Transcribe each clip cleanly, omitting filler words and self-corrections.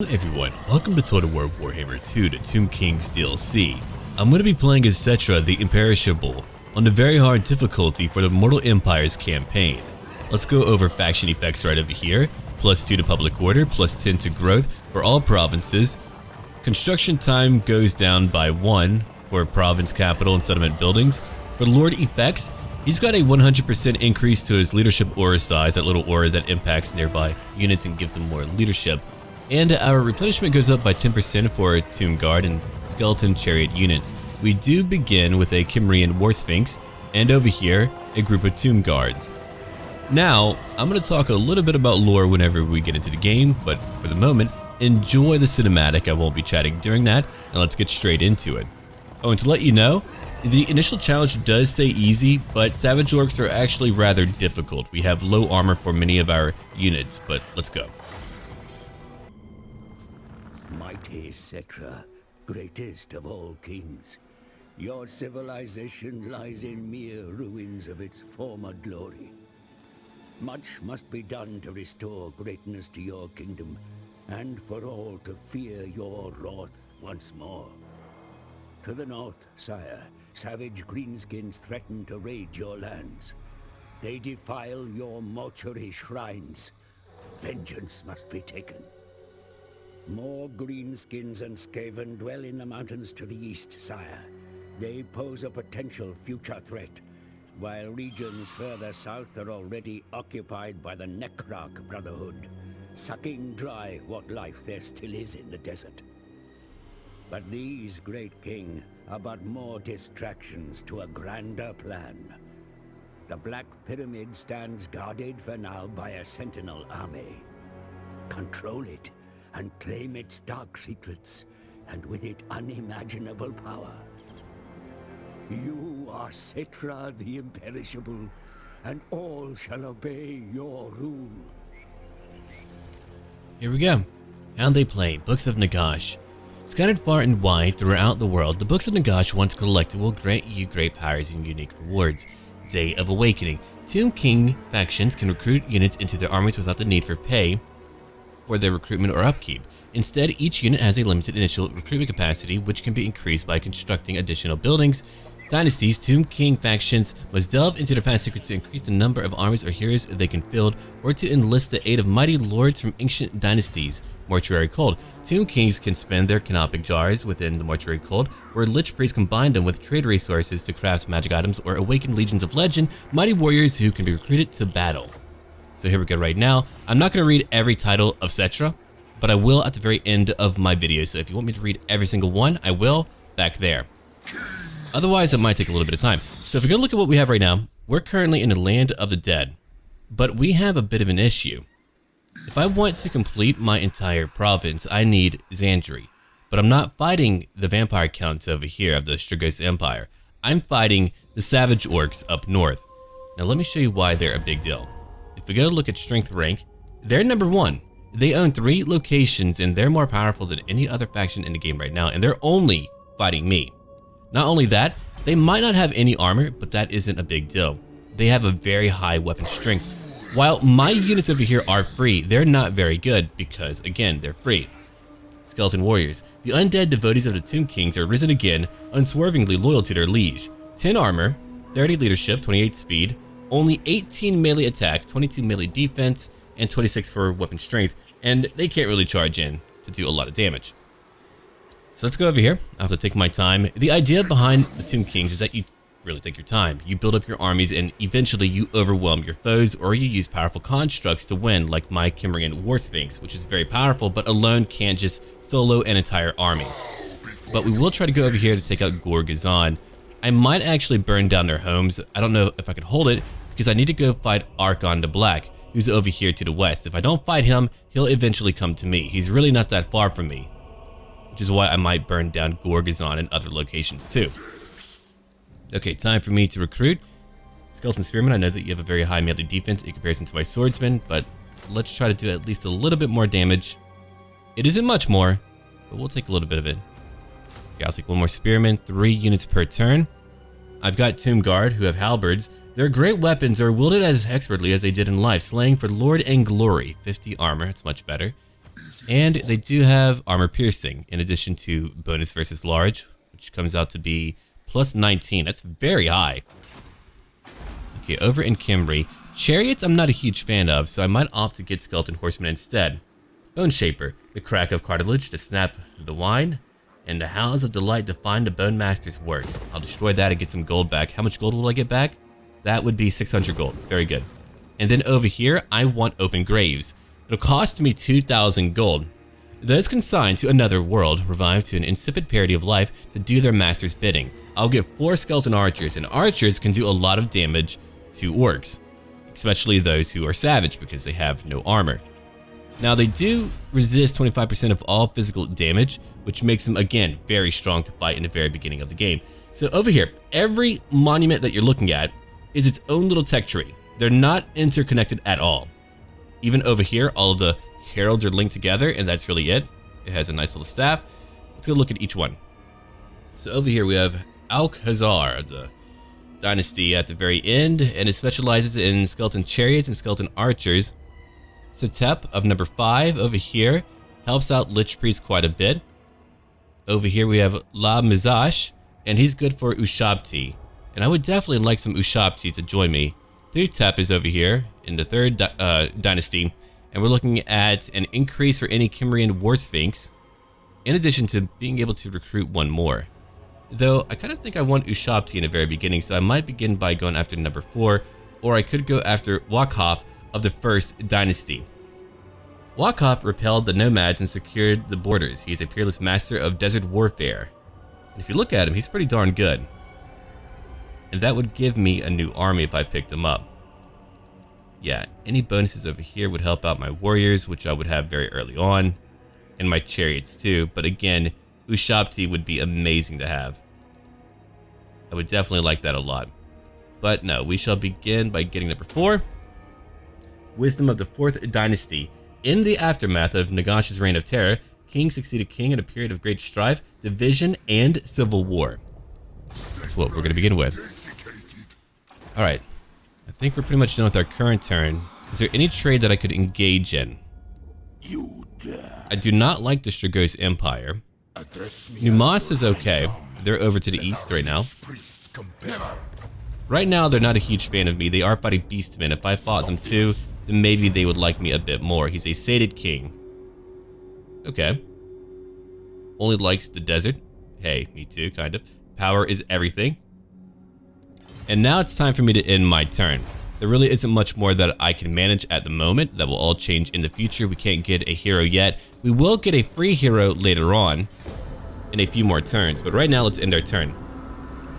Hello everyone, welcome to Total War Warhammer 2 to Tomb King's DLC. I'm going to be playing as SETTRA the Imperishable on the very hard difficulty for the Mortal Empires campaign. Let's go over faction effects right over here. +2 to public order, +10 to growth for all provinces. Construction time goes down by 1 for province capital and settlement buildings. For Lord effects, he's got a 100% increase to his leadership aura size, that little aura that impacts nearby units and gives them more leadership. And our replenishment goes up by 10% for Tomb Guard and Skeleton Chariot units. We do begin with a Cimmerian War Sphinx, and over here, a group of Tomb Guards. Now, I'm going to talk a little bit about lore whenever we get into the game, but for the moment, enjoy the cinematic. I won't be chatting during that, and let's get straight into it. Oh, and to let you know, the initial challenge does say easy, but Savage Orcs are actually rather difficult. We have low armor for many of our units, but let's go. Mighty SETTRA, greatest of all kings, your civilization lies in mere ruins of its former glory. Much must be done to restore greatness to your kingdom, and for all to fear your wrath once more. To the north, sire, savage greenskins threaten to raid your lands. They defile your mortuary shrines. Vengeance must be taken. More greenskins and Skaven dwell in the mountains to the east, sire. They pose a potential future threat, while regions further south are already occupied by the Nehekharan Brotherhood, sucking dry what life there still is in the desert. But these, great king, are but more distractions to a grander plan. The Black Pyramid stands guarded for now by a sentinel army. Control it, and claim its dark secrets, and with it unimaginable power. You are SETTRA the Imperishable, and all shall obey your rule. Here we go. How they play Books of Nagash. Scattered far and wide throughout the world, the Books of Nagash, once collected, will grant you great powers and unique rewards. Day of Awakening. Tomb King factions can recruit units into their armies without the need for pay for their recruitment or upkeep. Instead, each unit has a limited initial recruitment capacity, which can be increased by constructing additional buildings. Dynasties. Tomb King factions must delve into their past secrets to increase the number of armies or heroes they can field, or to enlist the aid of mighty lords from ancient dynasties. Mortuary Cult. Tomb Kings can spend their Canopic Jars within the Mortuary Cult, where Lich Priests combine them with trade resources to craft magic items or awaken legions of legend, mighty warriors who can be recruited to battle. So here we go right now. I'm not going to read every title of SETTRA, but I will at the very end of my video. So if you want me to read every single one, I will back there. Otherwise, it might take a little bit of time. So if we go look at what we have right now, we're currently in the land of the dead, but we have a bit of an issue. If I want to complete my entire province, I need Xandri, but I'm not fighting the vampire counts over here of the Strigos Empire. I'm fighting the Savage Orcs up north. Now let me show you why they're a big deal. If we go look at strength rank, they're number 1. They own 3 locations and they're more powerful than any other faction in the game right now, and they're only fighting me. Not only that, they might not have any armor, but that isn't a big deal. They have a very high weapon strength. While my units over here are free, they're not very good because, again, they're free. Skeleton Warriors. The undead devotees of the Tomb Kings are risen again, unswervingly loyal to their liege. 10 armor, 30 leadership, 28 speed, only 18 melee attack, 22 melee defense, and 26 for weapon strength, and they can't really charge in to do a lot of damage. So let's go over here. I have to take my time. The idea behind the Tomb Kings is that you really take your time. You build up your armies and eventually you overwhelm your foes, or you use powerful constructs to win, like my Cimmerian War Sphinx, which is very powerful, but alone can't just solo an entire army. But we will try to go over here to take out Gorgazan. I might actually burn down their homes. I don't know if I can hold it, because I need to go fight Arkhan the Black, who's over here to the west. If I don't fight him, he'll eventually come to me. He's really not that far from me, which is why I might burn down Gorgazan and other locations too. Okay, time for me to recruit. Skeleton Spearman, I know that you have a very high melee defense in comparison to my Swordsman, but let's try to do at least a little bit more damage. It isn't much more, but we'll take a little bit of it. Okay, I'll take one more Spearman, 3 units per turn. I've got Tomb Guard, who have halberds. Their great weapons are wielded as expertly as they did in life, slaying for Lord and Glory. 50 armor, it's much better. And they do have armor piercing in addition to bonus versus large, which comes out to be plus 19. That's very high. Okay, over in Kimry, chariots I'm not a huge fan of, so I might opt to get skeleton horsemen instead. Bone Shaper, the crack of cartilage to snap the wine, and the howls of delight to find the bone master's work. I'll destroy that and get some gold back. How much gold will I get back? That would be 600 gold. Very good. And then over here, I want open graves. It'll cost me 2,000 gold. Those consigned to another world, revived to an insipid parody of life to do their master's bidding. I'll get 4 skeleton archers, and archers can do a lot of damage to orcs, especially those who are savage because they have no armor. Now they do resist 25% of all physical damage, which makes them again very strong to fight in the very beginning of the game. So over here, every monument that you're looking at is its own little tech tree. They're not interconnected at all. Even over here, all of the heralds are linked together, and that's really it. It has a nice little staff. Let's go look at each one. So over here we have Alcazar, the dynasty at the very end, and it specializes in skeleton chariots and skeleton archers. Khatep of number 5 over here helps out Lich Priest quite a bit. Over here we have La Mizash, and he's good for Ushabti. And I would definitely like some Ushabti to join me. Khatep is over here in the 3rd dynasty, and we're looking at an increase for any Kimrian War Sphinx, in addition to being able to recruit one more. Though I kind of think I want Ushabti in the very beginning, so I might begin by going after number 4, or I could go after Wakaf of the 1st dynasty. Wakaf repelled the nomads and secured the borders. He is a peerless master of desert warfare. And if you look at him, he's pretty darn good. And that would give me a new army if I picked him up. Yeah, any bonuses over here would help out my warriors, which I would have very early on, and my chariots too. But again, Ushabti would be amazing to have. I would definitely like that a lot. But no, we shall begin by getting number 4. Wisdom of the 4th dynasty. In the aftermath of Nagash's reign of terror, king succeeded king in a period of great strife, division, and civil war. That's what we're going to begin with. Alright, I think we're pretty much done with our current turn. Is there any trade that I could engage in? I do not like the Strigos Empire. Numas is okay. They're over to the east right now. Right now, they're not a huge fan of me. They are fighting beastmen. If I fought them too, then maybe they would like me a bit more. He's a sated king. Okay. Only likes the desert. Hey, me too, kind of. Power is everything. And now it's time for me to end my turn. There really isn't much more that I can manage at the moment. That will all change in the future. We can't get a hero yet. We will get a free hero later on in a few more turns, but right now let's end our turn.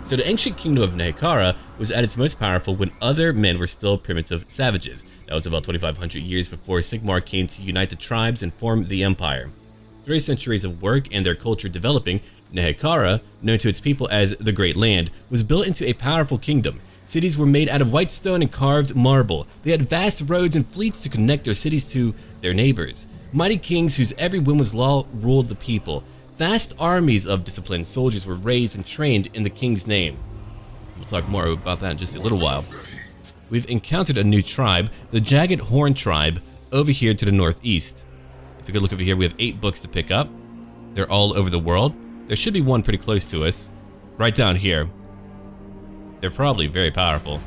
So the ancient kingdom of Nehekharan was at its most powerful when other men were still primitive savages. That was about 2,500 years before Sigmar came to unite the tribes and form the empire. 3 centuries of work and their culture developing, Nehekharan, known to its people as the Great Land, was built into a powerful kingdom. Cities were made out of white stone and carved marble. They had vast roads and fleets to connect their cities to their neighbors. Mighty kings whose every whim was law ruled the people. Vast armies of disciplined soldiers were raised and trained in the king's name. We'll talk more about that in just a little while. We've encountered a new tribe, the Jagged Horn tribe, over here to the northeast. If you could look over here, we have 8 books to pick up. They're all over the world. There should be one pretty close to us, right down here. They're probably very powerful.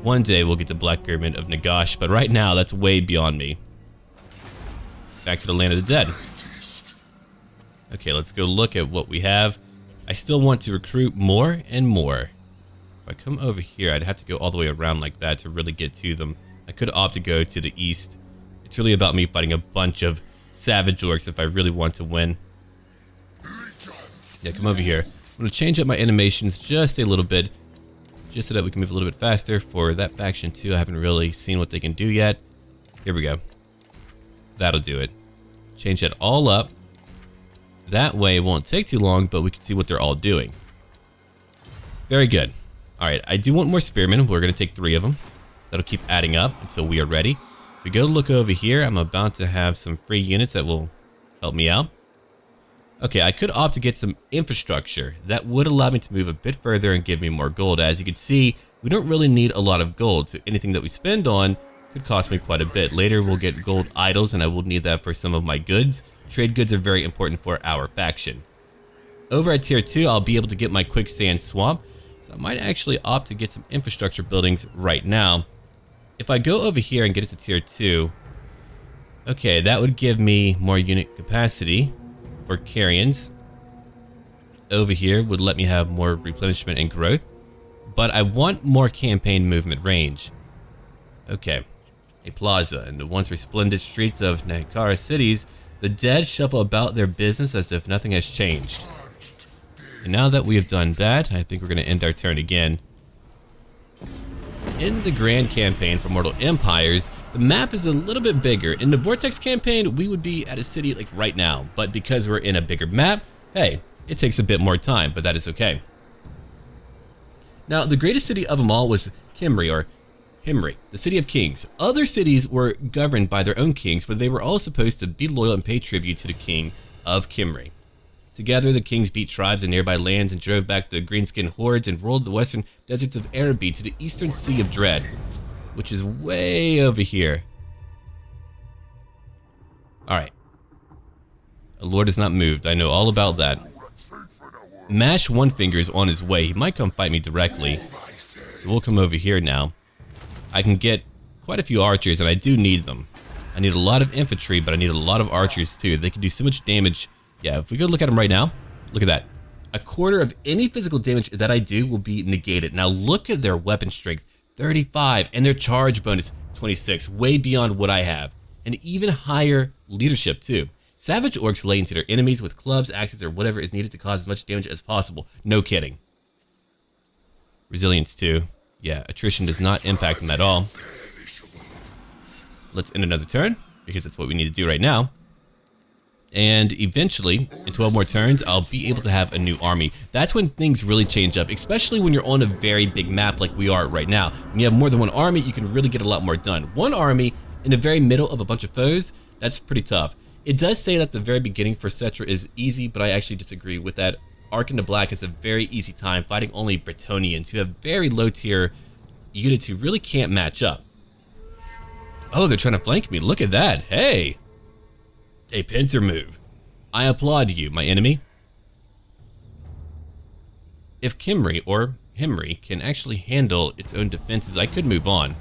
One day we'll get to Black Pyramid of Nagash, but right now that's way beyond me. Back to the land of the dead. Okay, let's go look at what we have. I still want to recruit more and more. If I come over here, I'd have to go all the way around like that to really get to them. I could opt to go to the east. It's really about me fighting a bunch of savage orcs if I really want to win. Yeah, come over here. I'm going to change up my animations just a little bit, just so that we can move a little bit faster for that faction too. I haven't really seen what they can do yet. Here we go. That'll do it. Change that all up. That way it won't take too long, but we can see what they're all doing. Very good. Alright, I do want more spearmen. We're going to take 3 of them. That'll keep adding up until we are ready. If we go look over here, I'm about to have some free units that will help me out. Okay, I could opt to get some infrastructure. That would allow me to move a bit further and give me more gold. As you can see, we don't really need a lot of gold, so anything that we spend on could cost me quite a bit. Later, we'll get gold idols, and I will need that for some of my goods. Trade goods are very important for our faction. Over at tier 2, I'll be able to get my quicksand swamp, so I might actually opt to get some infrastructure buildings right now. If I go over here and get it to tier 2, okay, that would give me more unit capacity for carrions. Over here would let me have more replenishment and growth, but I want more campaign movement range. Okay, a plaza in the once resplendent streets of Nehekharan cities, the dead shuffle about their business as if nothing has changed. And now that we have done that, I think we're going to end our turn again. In the grand campaign for Mortal Empires, the map is a little bit bigger. In the Vortex campaign, we would be at a city like right now, but because we're in a bigger map, hey, it takes a bit more time, but that is okay. Now, the greatest city of them all was Kimri, or Himri, the city of kings. Other cities were governed by their own kings, but they were all supposed to be loyal and pay tribute to the king of Kimri. Together, the kings beat tribes in nearby lands and drove back the greenskin hordes and rolled the western deserts of Araby to the eastern Sea of Dread, which is way over here. Alright. The Lord is not moved. I know all about that. Mash One Finger is on his way. He might come fight me directly. So we'll come over here now. I can get quite a few archers, and I do need them. I need a lot of infantry, but I need a lot of archers too. They can do so much damage. Yeah, if we go look at them right now, look at that. A quarter of any physical damage that I do will be negated. Now look at their weapon strength, 35, and their charge bonus, 26, way beyond what I have. And even higher leadership too. Savage orcs lay into their enemies with clubs, axes, or whatever is needed to cause as much damage as possible. No kidding. Resilience too. Yeah, attrition does not impact them at all. Let's end another turn, because that's what we need to do right now. And eventually, in 12 more turns, I'll be able to have a new army. That's when things really change up, especially when you're on a very big map like we are right now. When you have more than one army, you can really get a lot more done. One army in the very middle of a bunch of foes, that's pretty tough. It does say that the very beginning for SETTRA is easy, but I actually disagree with that. Arkhan the Black has a very easy time fighting only Bretonnians who have very low tier units who really can't match up. Oh, they're trying to flank me. Look at that. Hey. A pincer move. I applaud you, my enemy. If Kimri or Himri can actually handle its own defenses, I could move on.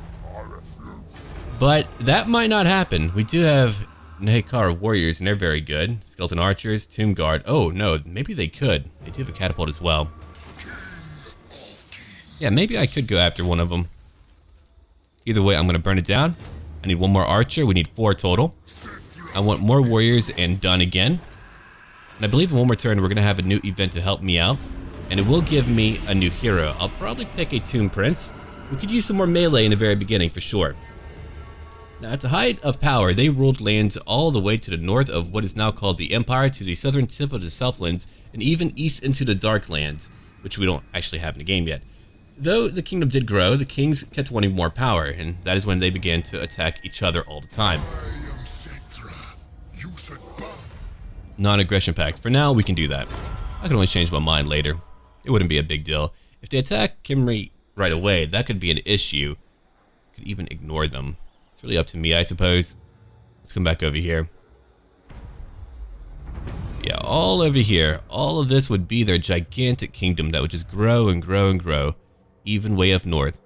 But that might not happen. We do have Nehekharan warriors, and they're very good. Skeleton archers, tomb guard. Oh no, maybe they could. They do have a catapult as well. Yeah, maybe I could go after one of them. Either way, I'm going to burn it down. I need one more archer. We need 4 total. I want more warriors and done again. And I believe in one more turn, we're going to have a new event to help me out. And it will give me a new hero. I'll probably pick a Tomb Prince. We could use some more melee in the very beginning for sure. Now, at the height of power, they ruled lands all the way to the north of what is now called the Empire, to the southern tip of the Southlands, and even east into the Darklands, which we don't actually have in the game yet. Though the kingdom did grow, the kings kept wanting more power, and that is when they began to attack each other all the time. Non-aggression pact. For now, we can do that. I can always change my mind later. It wouldn't be a big deal. If they attack Kimri right away, that could be an issue. Could even ignore them. It's really up to me, I suppose. Let's come back over here. Yeah, all over here. All of this would be their gigantic kingdom that would just grow and grow and grow, even way up north,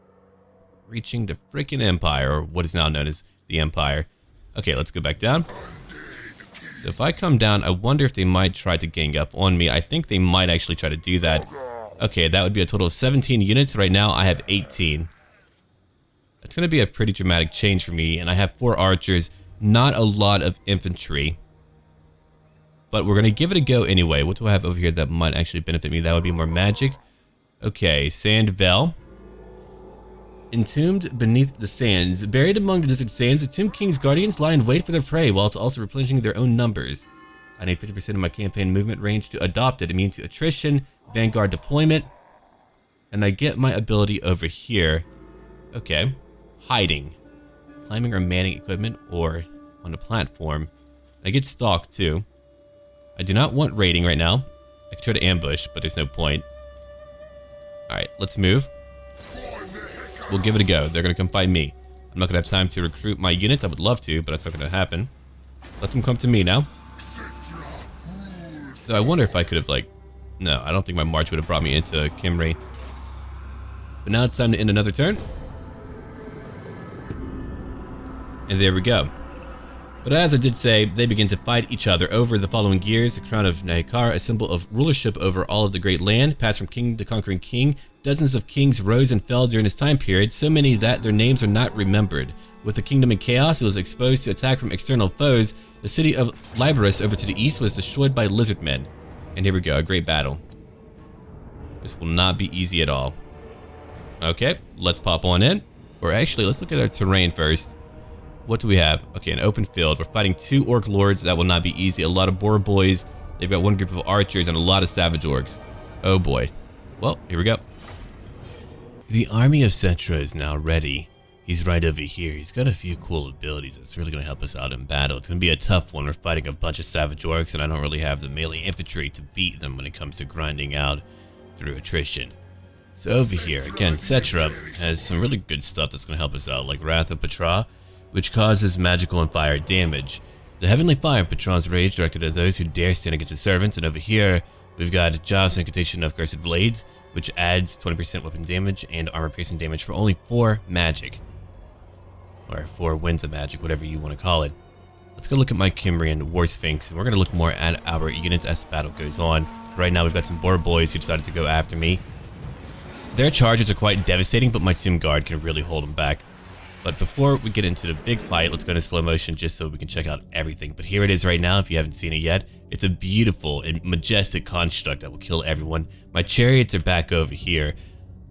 reaching the freaking Empire, or what is now known as the Empire. Okay, let's go back down. So if I come down, I wonder if they might try to gang up on me. I think they might actually try to do that. Okay, that would be a total of 17 units. Right now, I have 18. That's going to be a pretty dramatic change for me, and I have 4 archers, not a lot of infantry. But we're going to give it a go anyway. What do I have over here that might actually benefit me? That would be more magic. Okay, Sand Vel. Entombed beneath the sands. Buried among the desert sands, the Tomb King's guardians lie in wait for their prey, while it's also replenishing their own numbers. I need 50% of my campaign movement range to adopt it. It means attrition, vanguard deployment, and I get my ability over here. Okay. Hiding. Climbing or manning equipment, or on a platform. I get stalked too. I do not want raiding right now. I could try to ambush, but there's no point. Alright, let's move. We'll give it a go. They're going to come fight me. I'm not going to have time to recruit my units. I would love to, but that's not going to happen. Let them come to me now. So I wonder if I could have like, no, I don't think my march would have brought me into Kimri. But now it's time to end another turn. And there we go. But as I did say, they begin to fight each other over the following years. The crown of Nehekharan, a symbol of rulership over all of the great land, passed from king to conquering king. Dozens of kings rose and fell during this time period, so many that their names are not remembered. With the kingdom in chaos, it was exposed to attack from external foes. The city of Liberus over to the east was destroyed by lizard men. And here we go, a great battle. This will not be easy at all. Okay, let's pop on in. Or actually, let's look at our terrain first. What do we have? Okay, an open field. We're fighting 2 orc lords. That will not be easy. A lot of boar boys. They've got one group of archers and a lot of savage orcs. Oh boy. Well, here we go. The army of Settra is now ready. He's right over here. He's got a few cool abilities that's really going to help us out in battle. It's going to be a tough one. We're fighting a bunch of savage orcs, and I don't really have the melee infantry to beat them when it comes to grinding out through attrition. So over here, again, Settra has some really good stuff that's going to help us out, like Wrath of Petra, which causes magical and fire damage. The Heavenly Fire, Petra's Rage, directed at those who dare stand against his servants. And over here, we've got Job's Incantation of Cursed Blades, which adds 20% weapon damage and armor piercing damage for only 4 magic. Or 4 winds of magic, whatever you want to call it. Let's go look at my Kimrian War Sphinx, and we're going to look more at our units as the battle goes on. Right now, we've got some boar boys who decided to go after me. Their charges are quite devastating, but my Tomb Guard can really hold them back. But before we get into the big fight, let's go into slow motion just so we can check out everything. But here it is right now, if you haven't seen it yet. It's a beautiful and majestic construct that will kill everyone. My chariots are back over here.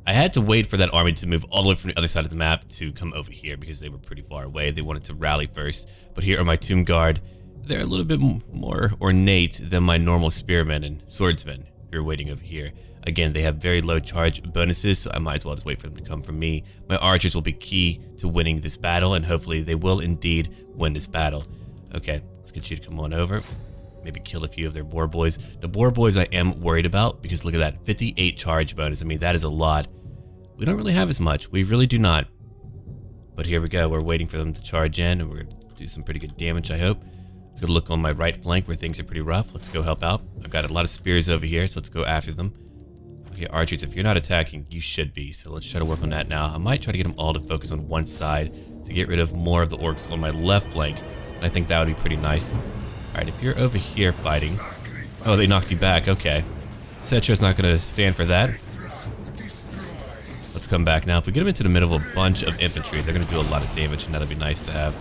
I had to wait for that army to move all the way from the other side of the map to come over here because they were pretty far away. They wanted to rally first. But here are my Tomb Guard. They're a little bit more ornate than my normal spearmen and swordsmen who are waiting over here. Again, they have very low charge bonuses, so I might as well just wait for them to come from me. My archers will be key to winning this battle, and hopefully they will indeed win this battle. Okay, let's get you to come on over. Maybe kill a few of their boar boys. The boar boys I am worried about, because look at that, 58 charge bonus. I mean, that is a lot. We don't really have as much. We really do not. But here we go. We're waiting for them to charge in, and we're going to do some pretty good damage, I hope. Let's go look on my right flank where things are pretty rough. Let's go help out. I've got a lot of spears over here, so let's go after them. Okay, archers, if you're not attacking, you should be. So let's try to work on that now. I might try to get them all to focus on one side to get rid of more of the orcs on my left flank. And I think that would be pretty nice. Alright, if you're over here fighting... Oh, they knocked you back. Okay. Settra's not going to stand for that. Let's come back now. If we get them into the middle of a bunch of infantry, they're going to do a lot of damage, and that'll be nice to have.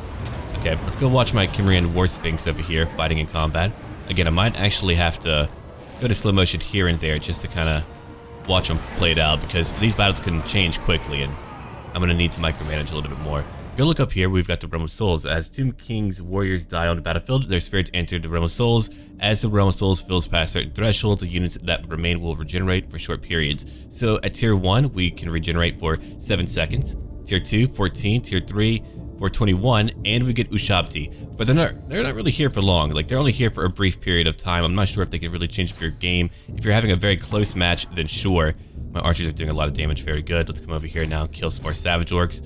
Okay, let's go watch my Kimrian War Sphinx over here fighting in combat. Again, I might actually have to go to slow motion here and there just to kind of watch them play it out, because these battles can change quickly, and I'm going to need to micromanage a little bit more. Go look up here, we've got the Realm of Souls. As Tomb King's warriors die on the battlefield, their spirits enter the Realm of Souls. As the Realm of Souls fills past certain thresholds, the units that remain will regenerate for short periods. So at tier 1, we can regenerate for 7 seconds. Tier 2, 14. Tier 3, for 21, and we get Ushabti. But they're not really here for long. Like, they're only here for a brief period of time. I'm not sure if they can really change up your game. If you're having a very close match, then sure. My archers are doing a lot of damage, very good. Let's come over here now and kill some more savage orcs.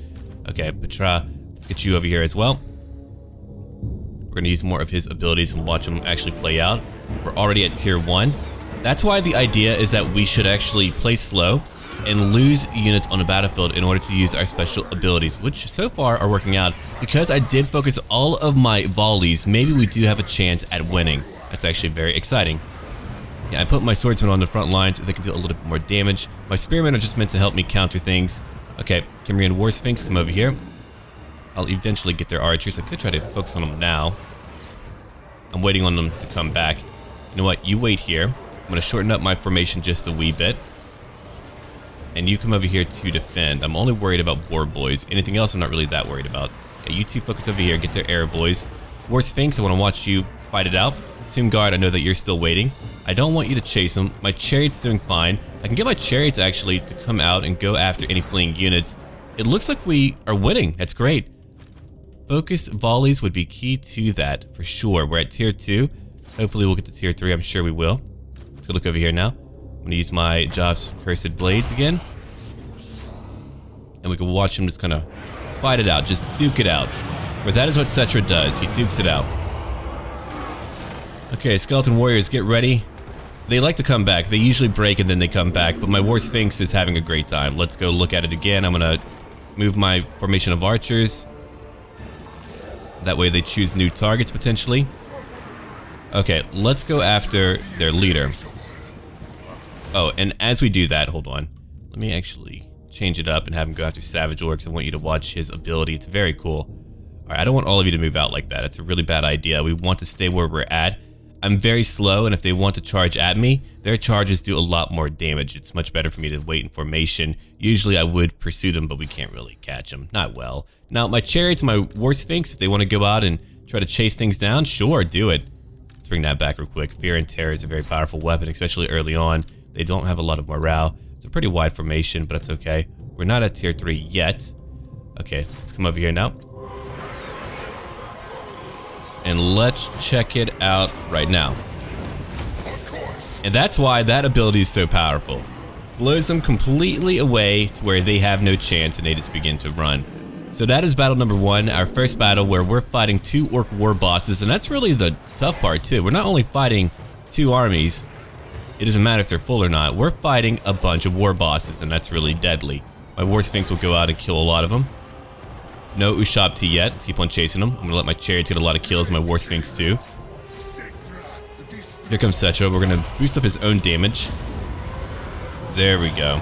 Okay, Petra, let's get you over here as well. We're gonna use more of his abilities and watch him actually play out. We're already at tier 1. That's why the idea is that we should actually play slow and lose units on the battlefield in order to use our special abilities, which so far are working out. Because I did focus all of my volleys, maybe we do have a chance at winning. That's actually very exciting. Yeah, I put my swordsmen on the front lines so they can do a little bit more damage. My spearmen are just meant to help me counter things. Okay, Kimrian War Sphinx, come over here. I'll eventually get their archers. I could try to focus on them now. I'm waiting on them to come back. You know what? You wait here. I'm going to shorten up my formation just a wee bit. And you come over here to defend. I'm only worried about boar boys. Anything else I'm not really that worried about. Okay, you two focus over here, get their arrow boys. War Sphinx, I want to watch you fight it out. Tomb Guard, I know that you're still waiting. I don't want you to chase them. My chariot's doing fine. I can get my chariots actually to come out and go after any fleeing units. It looks like we are winning. That's great. Focused volleys would be key to that for sure. We're at tier 2. Hopefully we'll get to tier 3. I'm sure we will. Let's go look over here now. I'm going to use my Job's Cursed Blades again. And we can watch him just kind of fight it out. Just duke it out. But that is what Settra does. He dukes it out. Okay, Skeleton Warriors, get ready. They like to come back. They usually break and then they come back, but my War Sphinx is having a great time. Let's go look at it again. I'm gonna move my formation of archers. That way they choose new targets potentially. Okay, let's go after their leader. Oh, and as we do that, hold on. Let me actually change it up and have him go after Savage Orcs. I want you to watch his ability. It's very cool. Alright, I don't want all of you to move out like that. It's a really bad idea. We want to stay where we're at. I'm very slow, and if they want to charge at me, their charges do a lot more damage. It's much better for me to wait in formation. Usually I would pursue them, but we can't really catch them. Not well. Now, my chariots, my War Sphinx, if they want to go out and try to chase things down, sure, do it. Let's bring that back real quick. Fear and Terror is a very powerful weapon, especially early on. They don't have a lot of morale. It's a pretty wide formation, but it's okay. We're not at tier 3 yet. Okay, let's come over here now. And let's check it out right now. And that's why that ability is so powerful. Blows them completely away to where they have no chance and they just begin to run. So that is battle number 1, our first battle where we're fighting 2 orc war bosses, and that's really the tough part too. We're not only fighting 2 armies, it doesn't matter if they're full or not, we're fighting a bunch of war bosses, and that's really deadly. My War Sphinx will go out and kill a lot of them. No Ushabti yet. Keep on chasing them. I'm gonna let my chariots get a lot of kills, my War Sphinx too. Here comes Settra. We're gonna boost up his own damage. There we go.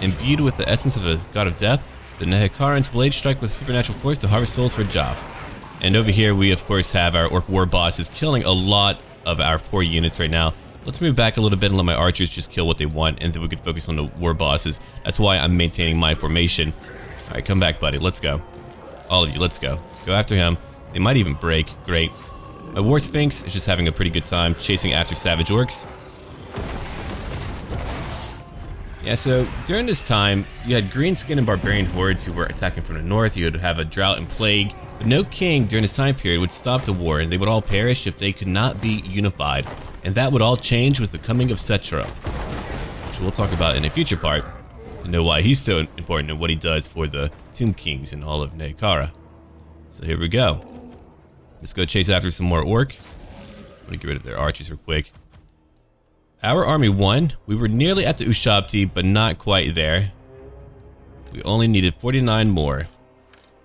Imbued with the essence of the god of death, the Nehekharan's blade strike with supernatural force to harvest souls for Joff. And over here we of course have our orc war bosses killing a lot of our poor units right now. Let's move back a little bit and let my archers just kill what they want, and then we can focus on the war bosses. That's why I'm maintaining my formation. Alright, come back, buddy. Let's go. All of you, let's go. Go after him. They might even break. Great. My War Sphinx is just having a pretty good time chasing after Savage Orcs. Yeah, so during this time, you had Greenskin and Barbarian hordes who were attacking from the north. You would have a drought and plague. But no king during this time period would stop the war, and they would all perish if they could not be unified. And that would all change with the coming of Settra, which we'll talk about in a future part, to know why he's so important and what he does for the Tomb Kings and all of Nehekharan. So here we go. Let's go chase after some more orc. I'm gonna get rid of their archers real quick. Our army won. We were nearly at the Ushabti, but not quite there. We only needed 49 more,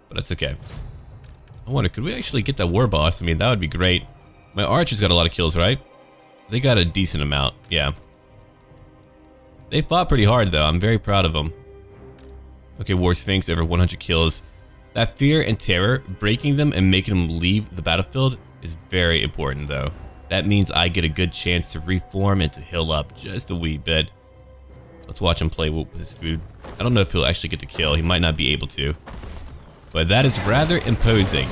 but that's okay. I wonder, could we actually get that war boss? I mean, that would be great. My archers got a lot of kills, right? They got a decent amount, yeah. They fought pretty hard though, I'm very proud of them. Okay, War Sphinx, over 100 kills. That Fear and Terror, breaking them and making them leave the battlefield is very important though. That means I get a good chance to reform and to heal up just a wee bit. Let's watch him play with his food. I don't know if he'll actually get to kill, he might not be able to. But that is rather imposing.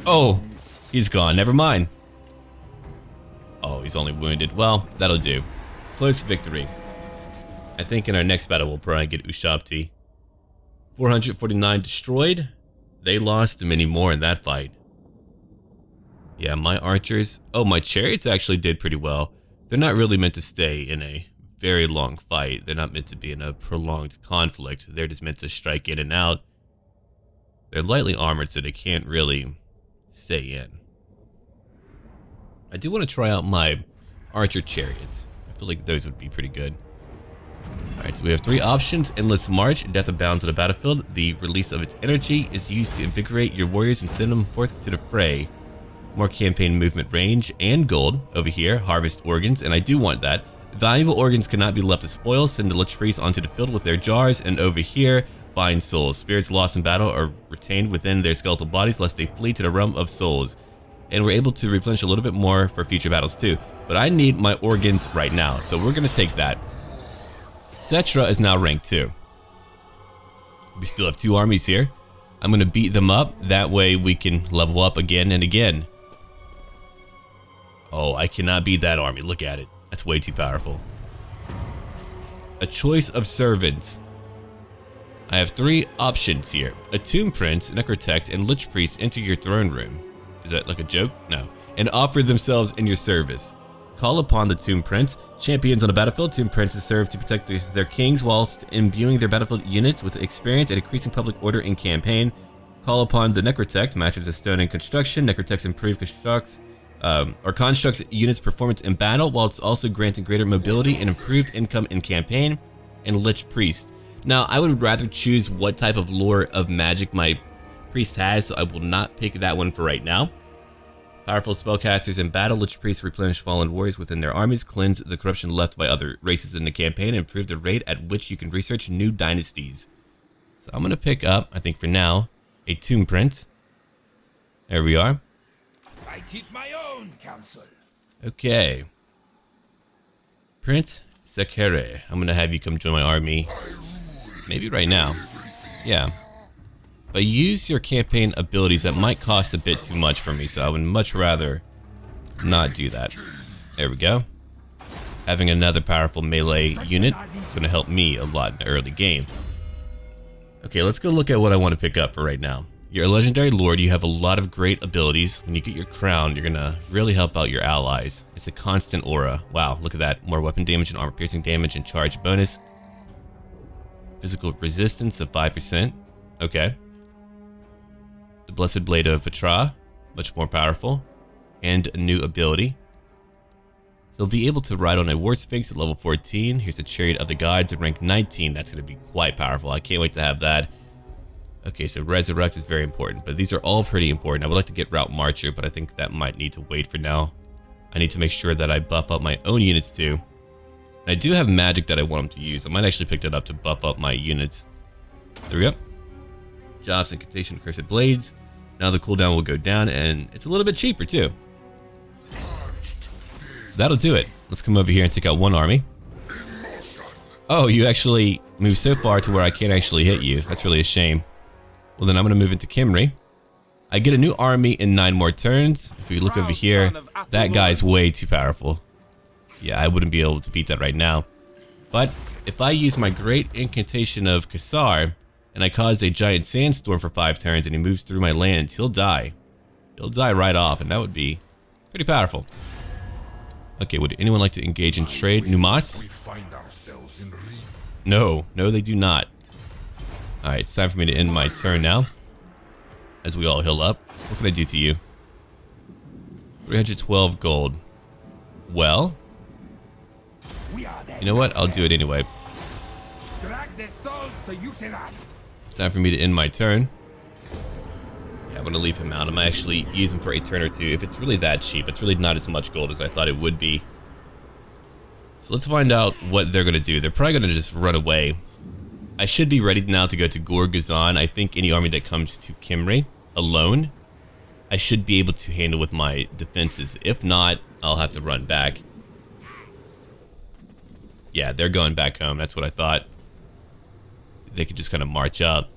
Oh, he's gone, never mind. Oh, he's only wounded. Well, that'll do. Close victory. I think in our next battle we'll probably get Ushabti. 449 destroyed. They lost many more in that fight. Yeah, my archers. Oh, my chariots actually did pretty well. They're not really meant to stay in a very long fight. They're not meant to be in a prolonged conflict. They're just meant to strike in and out. They're lightly armored, so they can't really stay in. I do want to try out my archer chariots. I feel like those would be pretty good. Alright, so we have 3 options. Endless March, Death Abound to the battlefield. The release of its energy is used to invigorate your warriors and send them forth to the fray. More campaign movement range and gold. Over here, harvest organs, and I do want that. Valuable organs cannot be left to spoil. Send the Lich Priests onto the field with their jars, and over here, bind souls. Spirits lost in battle are retained within their skeletal bodies lest they flee to the realm of souls. And we're able to replenish a little bit more for future battles too. But I need my organs right now, so we're gonna take that. Settra is now rank 2. We still have 2 armies here. I'm gonna beat them up, that way we can level up again and again. Oh, I cannot beat that army, look at it. That's way too powerful. A choice of servants. I have 3 options here. A Tomb Prince, Necrotect, and Lich Priest enter your throne room. Is that like a joke? No. And offer themselves in your service. Call upon the Tomb Prince. Champions on the battlefield, Tomb Princes serve to protect their kings whilst imbuing their battlefield units with experience and increasing public order in campaign. Call upon the Necrotect, Masters of Stone and Construction. Necrotects improve constructs or constructs units' performance in battle, while it's also granting greater mobility and improved income in campaign, and Lich Priest. Now, I would rather choose what type of lore of magic my priest has, so I will not pick that one for right now. Powerful spellcasters in battle, Lich Priests replenish fallen warriors within their armies, cleanse the corruption left by other races in the campaign, and improve the rate at which you can research new dynasties. So I'm going to pick up, I think for now, a tomb print. There we are. I keep my own counsel. Okay. Prince Sekhere, I'm going to have you come join my army. Maybe right now. Yeah. If I use your campaign abilities, that might cost a bit too much for me, so I would much rather not do that. There we go. Having another powerful melee unit is going to help me a lot in the early game. Okay, let's go look at what I want to pick up for right now. You're a legendary lord, you have a lot of great abilities. When you get your crown, you're gonna really help out your allies. It's a constant aura. Wow, look at that. More weapon damage and armor piercing damage and charge bonus. Physical resistance of 5%. Okay. The Blessed Blade of Vatra, much more powerful. And a new ability. He'll be able to ride on a War Sphinx at level 14. Here's a Chariot of the Gods at rank 19. That's gonna be quite powerful. I can't wait to have that. Okay, so Resurrect is very important, but these are all pretty important. I would like to get Route Marcher, but I think that might need to wait for now. I need to make sure that I buff up my own units too. And I do have magic that I want them to use. I might actually pick that up to buff up my units. There we go. Jobs, Incantation, Cursed Blades. Now the cooldown will go down, and it's a little bit cheaper too. That'll do it. Let's come over here and take out one army. Oh, you actually moved so far to where I can't actually hit you. That's really a shame. Well, then I'm going to move into Kimri. I get a new army in 9 more turns. If we look over here, that guy's way too powerful. Yeah, I wouldn't be able to beat that right now. But if I use my great incantation of Alcazar, and I cause a giant sandstorm for 5 turns, and he moves through my land, he'll die. He'll die right off, and that would be pretty powerful. Okay, would anyone like to engage in trade? Numas? No, they do not. Alright, it's time for me to end my turn now. As we all heal up. What can I do to you? 312 gold. Well, you know what? I'll do it anyway. Time for me to end my turn. Yeah, I'm going to leave him out. I might actually use him for a turn or two. If it's really that cheap, it's really not as much gold as I thought it would be. So let's find out what they're going to do. They're probably going to just run away. I should be ready now to go to Gorgazan. I think any army that comes to Kimri alone, I should be able to handle with my defenses. If not, I'll have to run back. Yeah, they're going back home. That's what I thought. They could just kind of march out.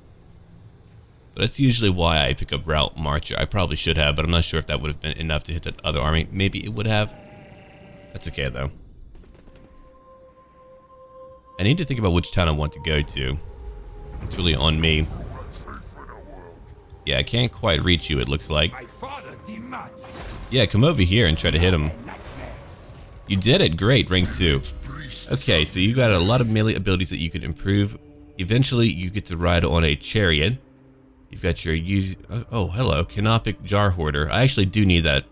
But that's usually why I pick up Route Marcher. I probably should have, but I'm not sure if that would have been enough to hit that other army. Maybe it would have. That's okay, though. I need to think about which town I want to go to. It's really on me. Yeah, I can't quite reach you, it looks like. Yeah, come over here and try to hit him. You did it, great, rank 2. Okay, so you got a lot of melee abilities that you could improve. Eventually, you get to ride on a chariot. You've got your oh, hello, Canopic Jar Hoarder. I actually do need that.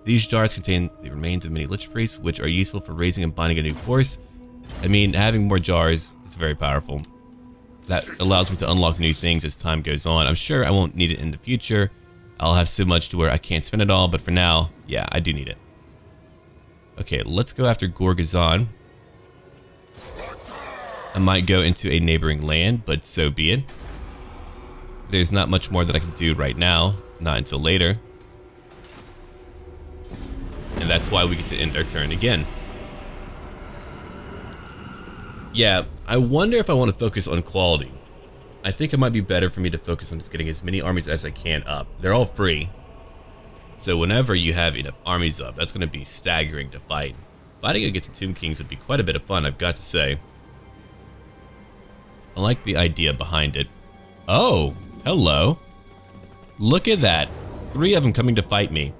These jars contain the remains of many Lich Priests, which are useful for raising and binding a new force. I mean, having more jars is very powerful. That allows me to unlock new things as time goes on. I'm sure I won't need it in the future. I'll have so much to where I can't spend it all, but for now, yeah, I do need it. Okay, let's go after Gorgazan. I might go into a neighboring land, but so be it. There's not much more that I can do right now, not until later. And that's why we get to end our turn again. Yeah, I wonder if I want to focus on quality. I think it might be better for me to focus on just getting as many armies as I can up. They're all free. So whenever you have enough armies up, that's going to be staggering to fight. Fighting against the Tomb Kings would be quite a bit of fun, I've got to say. I like the idea behind it. Oh, hello. Look at that. 3 of them coming to fight me.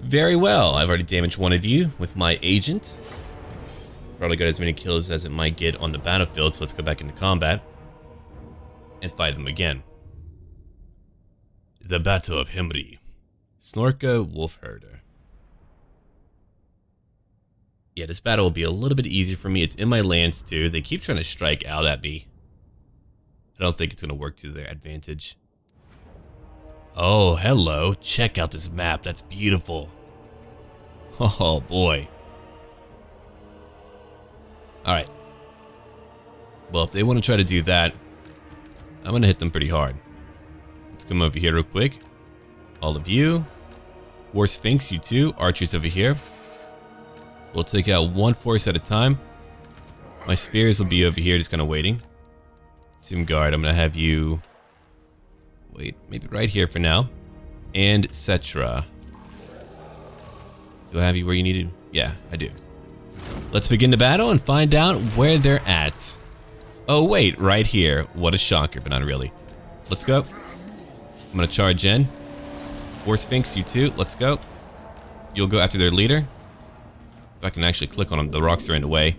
Very well, I've already damaged one of you with my agent. Probably got as many kills as it might get on the battlefield, so let's go back into combat and fight them again. The Battle of Himri. Snorka Wolfherder. Yeah, this battle will be a little bit easier for me. It's in my lands too. They keep trying to strike out at me. I don't think it's going to work to their advantage. Oh, hello. Check out this map. That's beautiful. Oh, boy. Alright. Well, if they want to try to do that, I'm going to hit them pretty hard. Let's come over here real quick. All of you. War Sphinx, you too. Archers over here. We'll take out one force at a time. My spears will be over here, just kind of waiting. Tomb Guard, I'm going to have you... Wait, maybe right here for now. And SETTRA. Do I have you where you needed? Yeah, I do. Let's begin the battle and find out where they're at. Oh wait, right here. What a shocker, but not really. Let's go. I'm gonna charge in. War Sphinx, you too. Let's go. You'll go after their leader. If I can actually click on them, the rocks are in the way.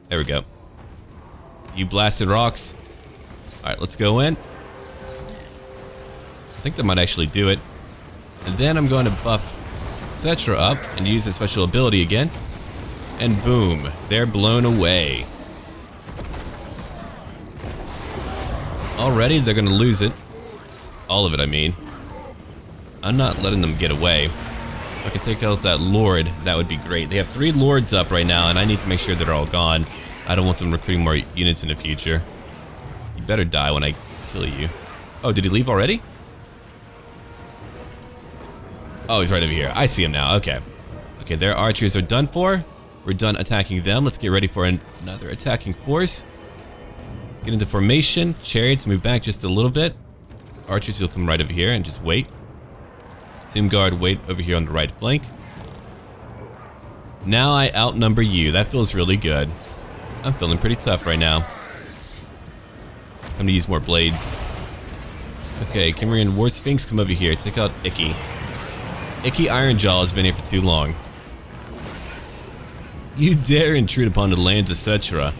There we go. You blasted rocks. Alright, let's go in. I think that might actually do it. And then I'm going to buff SETTRA up and use the special ability again. And boom, they're blown away. Already, they're gonna lose it. All of it, I mean. I'm not letting them get away. If I can take out that Lord, that would be great. They have 3 Lords up right now, and I need to make sure they're all gone. I don't want them recruiting more units in the future. You better die when I kill you. Oh, did he leave already? Oh, he's right over here. I see him now. Okay. Okay, their archers are done for. We're done attacking them. Let's get ready for another attacking force. Get into formation. Chariots, move back just a little bit. Archers will come right over here and just wait. Tomb Guard, wait over here on the right flank. Now I outnumber you. That feels really good. I'm feeling pretty tough right now. I'm gonna use more blades. Okay, Cimmerian War Sphinx, come over here. Take out Icky. Icky Ironjaw has been here for too long. You dare intrude upon the lands of SETTRA.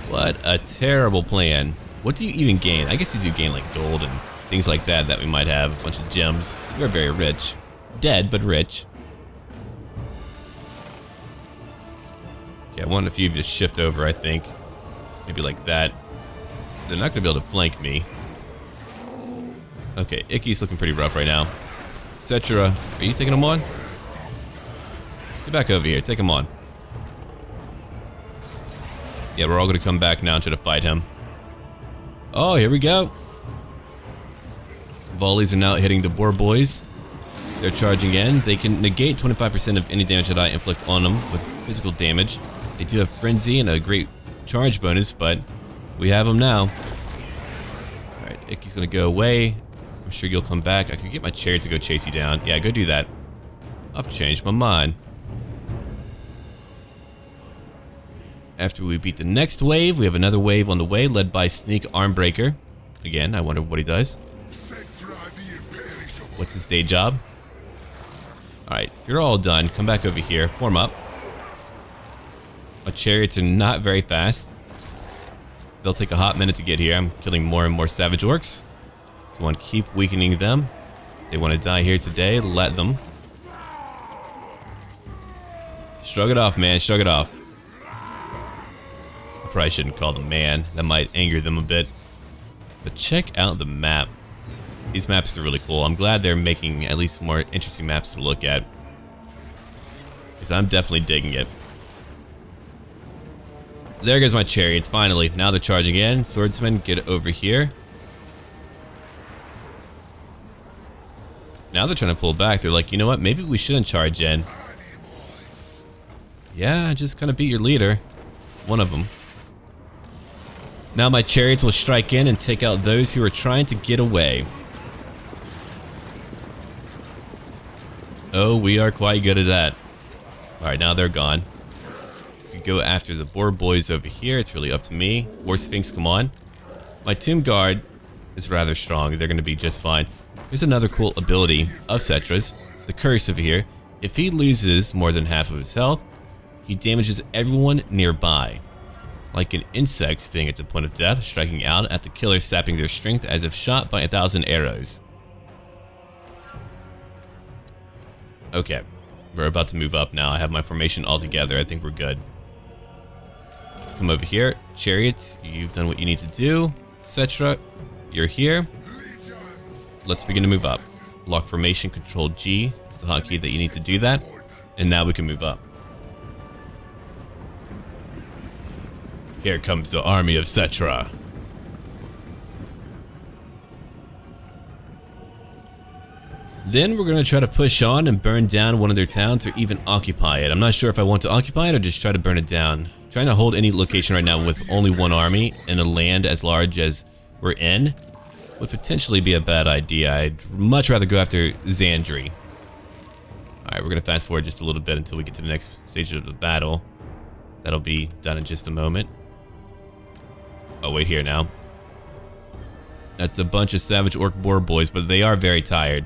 What a terrible plan. What do you even gain? I guess you do gain like gold and things like that we might have. A bunch of gems. You're very rich. Dead, but rich. Okay, I want a few of you to shift over, I think. Maybe like that. They're not going to be able to flank me. Okay, Icky's looking pretty rough right now. SETTRA, are you taking him on? Get back over here, take him on. Yeah, we're all going to come back now and try to fight him. Oh, here we go. Volleys are now hitting the boar boys. They're charging in. They can negate 25% of any damage that I inflict on them with physical damage. They do have Frenzy and a great charge bonus, but we have them now. Alright, Icky's going to go away. I'm sure you'll come back. I could get my chariot to go chase you down. Yeah, go do that. I've changed my mind. After we beat the next wave, we have another wave on the way, led by Sneak Armbreaker. Again, I wonder what he does. What's his day job? Alright, if you're all done, come back over here, form up. My chariots are not very fast. They'll take a hot minute to get here. I'm killing more and more savage orcs. Come on, keep weakening them. They want to die here today, let them. Shrug it off, man, shrug it off. I probably shouldn't call them man. That might anger them a bit. But check out the map. These maps are really cool. I'm glad they're making at least more interesting maps to look at. Because I'm definitely digging it. There goes my chariots, finally. Now they're charging in. Swordsmen, get over here. Now they're trying to pull back. They're like, you know what? Maybe we shouldn't charge in. Yeah, I just kind of beat your leader. One of them. Now my chariots will strike in and take out those who are trying to get away. Oh, we are quite good at that. Alright, now they're gone. We could go after the boar boys over here. It's really up to me. War Sphinx, come on. My Tomb Guard is rather strong. They're going to be just fine. Here's another cool ability of SETTRA's. The Curse over here. If he loses more than half of his health, he damages everyone nearby. Like an insect sting at the point of death, striking out at the killer, sapping their strength as if shot by 1,000 arrows. Okay, we're about to move up now. I have my formation all together. I think we're good. Let's come over here. Chariots, you've done what you need to do. SETTRA, you're here. Let's begin to move up. Lock formation, Control G is the hotkey that you need to do that. And now we can move up. Here comes the army of SETTRA. Then we're going to try to push on and burn down one of their towns or even occupy it. I'm not sure if I want to occupy it or just try to burn it down. Trying to hold any location right now with only one army and a land as large as we're in would potentially be a bad idea. I'd much rather go after Xandri. Alright, we're going to fast forward just a little bit until we get to the next stage of the battle. That'll be done in just a moment. Oh, wait here now. That's a bunch of savage orc boar boys, but they are very tired.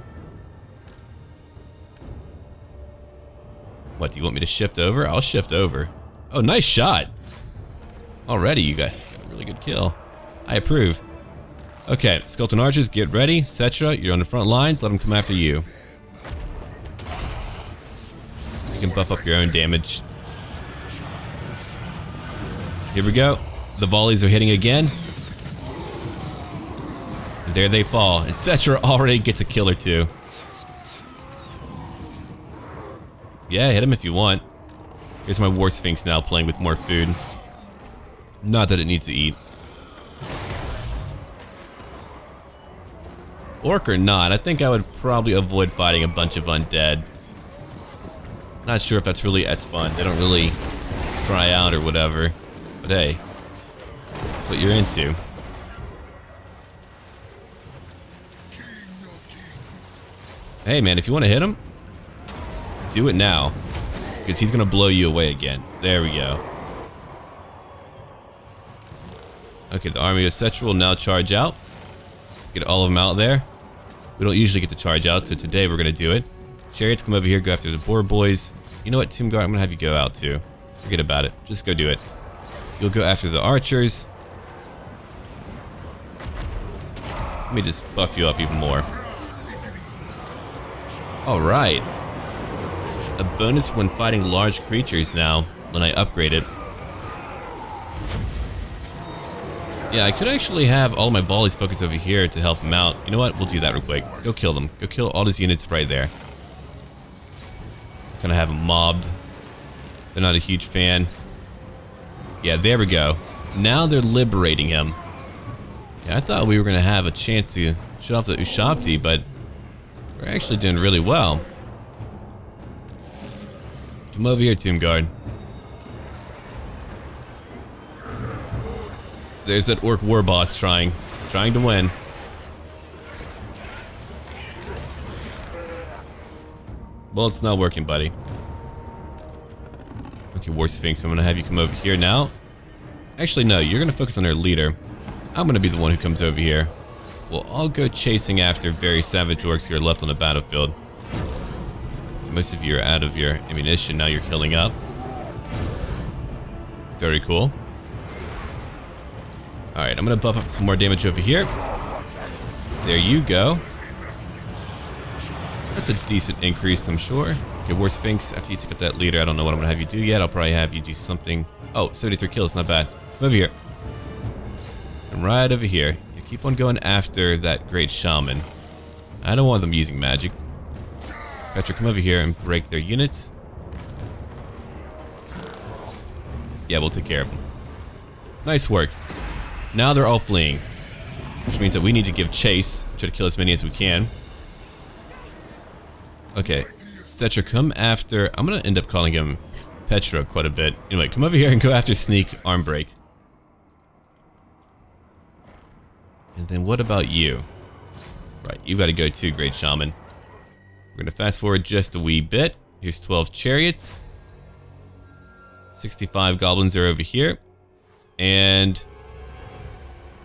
What, do you want me to shift over? I'll shift over. Oh, nice shot. Already, you got a really good kill. I approve. Okay, skeleton archers, get ready. SETTRA, you're on the front lines. Let them come after you. You can buff up your own damage. Here we go. The volleys are hitting again. And there they fall. And SETTRA already gets a kill or two. Yeah, hit him if you want. Here's my War Sphinx now playing with more food. Not that it needs to eat. Orc or not, I think I would probably avoid fighting a bunch of undead. Not sure if that's really as fun. They don't really cry out or whatever. But hey, that's what you're into. Hey man, if you want to hit him, do it now. Because he's going to blow you away again. There we go. Okay, the army of SETTRA will now charge out. Get all of them out there. We don't usually get to charge out, so today we're going to do it. Chariots, come over here, go after the boar boys. You know what, Tomb Guard, I'm going to have you go out too. Forget about it. Just go do it. You'll go after the archers. Let me just buff you up even more. Alright. A bonus when fighting large creatures now, when I upgrade it. Yeah, I could actually have all my volleys focused over here to help them out. You know what? We'll do that real quick. Go kill them. Go kill all these units right there. Kind of have them mobbed. They're not a huge fan. Yeah, there we go. Now they're liberating him. Yeah, I thought we were going to have a chance to show off the Ushabti, but we're actually doing really well. Come over here, Tomb Guard. There's that orc war boss trying to win. Well, it's not working, buddy. Okay, War Sphinx, I'm gonna have you come over here now. Actually, no, you're gonna focus on our leader. I'm gonna be the one who comes over here. We'll all go chasing after very savage orcs who are left on the battlefield. Most of you are out of your ammunition, now you're healing up. Very cool. Alright, I'm gonna buff up some more damage over here. There you go. That's a decent increase, I'm sure. Okay, War Sphinx, after you take up that leader, I don't know what I'm gonna have you do yet. I'll probably have you do something. Oh, 73 kills, not bad. Come over here. And right over here. You keep on going after that great shaman. I don't want them using magic. Petra, come over here and break their units. Yeah, we'll take care of them. Nice work. Now they're all fleeing, which means that we need to give chase, try to kill as many as we can. Okay, SETTRA, come after. I'm gonna end up calling him Petra quite a bit. Anyway, come over here and go after Sneak Arm Break. And then what about you? Right, you've got to go too, Great Shaman. We're gonna fast forward just a wee bit. Here's 12 chariots. 65 goblins are over here. And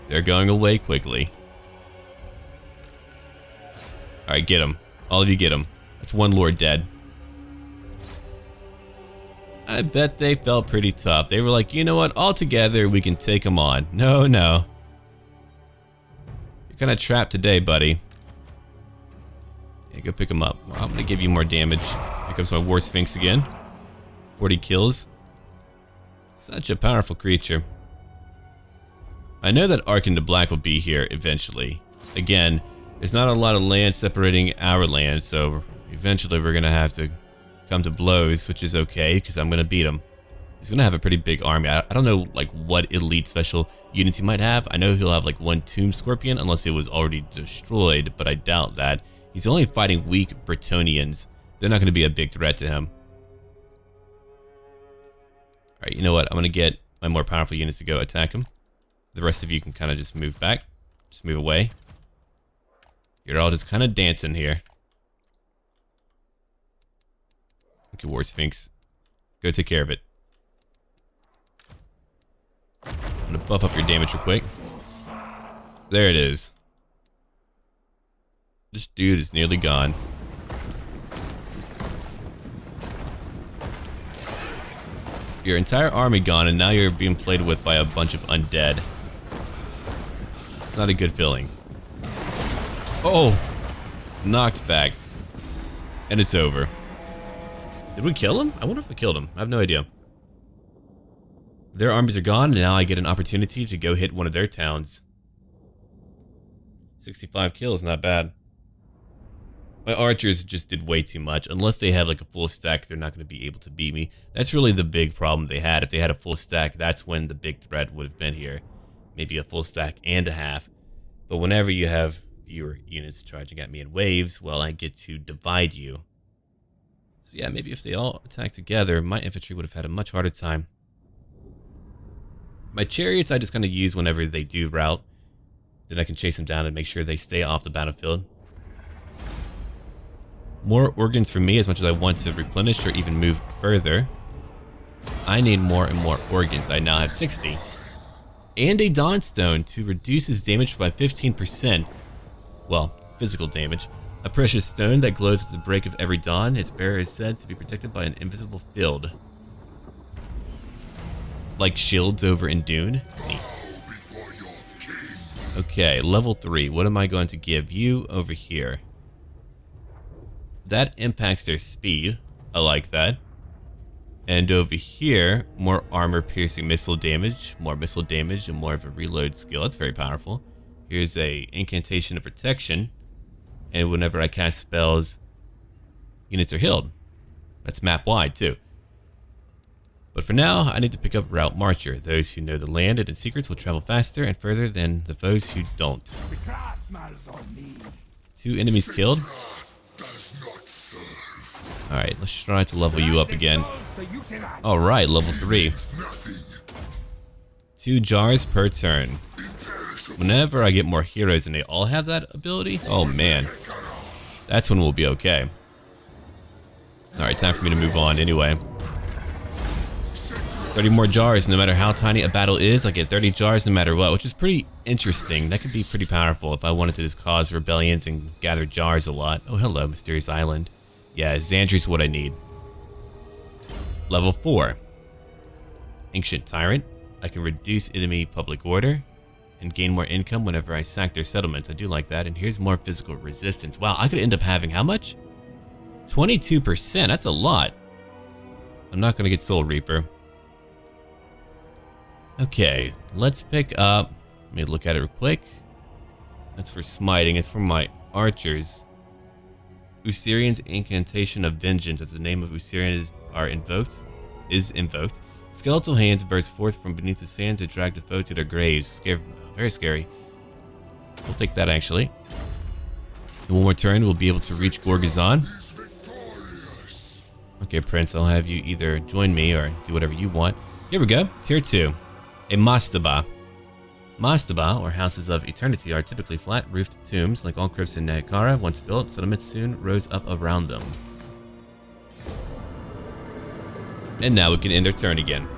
they're going away quickly. Alright, get them. All of you get them. That's one lord dead. I bet they felt pretty tough. They were like, you know what? All together, we can take them on. No, no. You're kind of trapped today, buddy. Yeah, go pick them up. I'm going to give you more damage. Here comes my War Sphinx again. 40 kills. Such a powerful creature. I know that Arkhan the Black will be here eventually. Again, there's not a lot of land separating our land, so eventually we're gonna have to come to blows, which is okay, because I'm gonna beat him. He's gonna have a pretty big army. I don't know like what elite special units he might have. I know he'll have like one Tomb Scorpion, unless it was already destroyed, but I doubt that. He's only fighting weak Bretonnians. They're not gonna be a big threat to him. Alright, you know what? I'm gonna get my more powerful units to go attack him. The rest of you can kind of just move back. Just move away. You're all just kind of dancing here. Okay, War Sphinx. Go take care of it. I'm gonna buff up your damage real quick. There it is. This dude is nearly gone. Your entire army gone, and now you're being played with by a bunch of undead. It's not a good feeling. Oh! Knocked back. And it's over. Did we kill him? I wonder if we killed him. I have no idea. Their armies are gone, and now I get an opportunity to go hit one of their towns. 65 kills, not bad. My archers just did way too much. Unless they have like a full stack, they're not going to be able to beat me. That's really the big problem they had. If they had a full stack, that's when the big threat would have been here. Maybe a full stack and a half. But whenever you have fewer units charging at me in waves, well, I get to divide you. So yeah, maybe if they all attack together, my infantry would have had a much harder time. My chariots I just kind of use whenever they do rout. Then I can chase them down and make sure they stay off the battlefield. More organs for me as much as I want to replenish or even move further. I need more and more organs. I now have 60. And a Dawnstone to reduce his damage by 15%. Well, physical damage. A precious stone that glows at the break of every dawn. Its bearer is said to be protected by an invisible field. Like shields over in Dune? Neat. Okay, level 3. What am I going to give you over here? That impacts their speed. I like that. And over here, more armor-piercing missile damage, and more of a reload skill. That's very powerful. Here's a incantation of protection. And whenever I cast spells, units are healed. That's map-wide, too. But for now, I need to pick up Route Marcher. Those who know the land and its secrets will travel faster and further than the foes who don't. 2 enemies killed. Alright, let's try to level you up again. Alright, level 3. 2 jars per turn. Whenever I get more heroes and they all have that ability, oh man. That's when we'll be okay. Alright, time for me to move on anyway. 30 more jars, no matter how tiny a battle is, I get 30 jars no matter what, which is pretty interesting. That could be pretty powerful if I wanted to just cause rebellions and gather jars a lot. Oh, hello, Mysterious Island. Yeah, Xandri's what I need. Level 4. Ancient Tyrant. I can reduce enemy public order and gain more income whenever I sack their settlements. I do like that. And here's more physical resistance. Wow, I could end up having how much? 22%. That's a lot. I'm not going to get Soul Reaper. Okay, let's pick up. Let me look at it real quick. That's for smiting. It's for my archers. Usirian's Incantation of Vengeance, as the name of Usirian is invoked. Skeletal hands burst forth from beneath the sand to drag the foe to their graves. Very scary. We'll take that actually. In one more turn, we'll be able to reach Gorgazon. Okay, Prince, I'll have you either join me or do whatever you want. Here we go. Tier 2. A Mastaba. Mastaba, or Houses of Eternity, are typically flat-roofed tombs. Like all crypts in Nehekharan, once built, settlements soon rose up around them. And now we can end our turn again.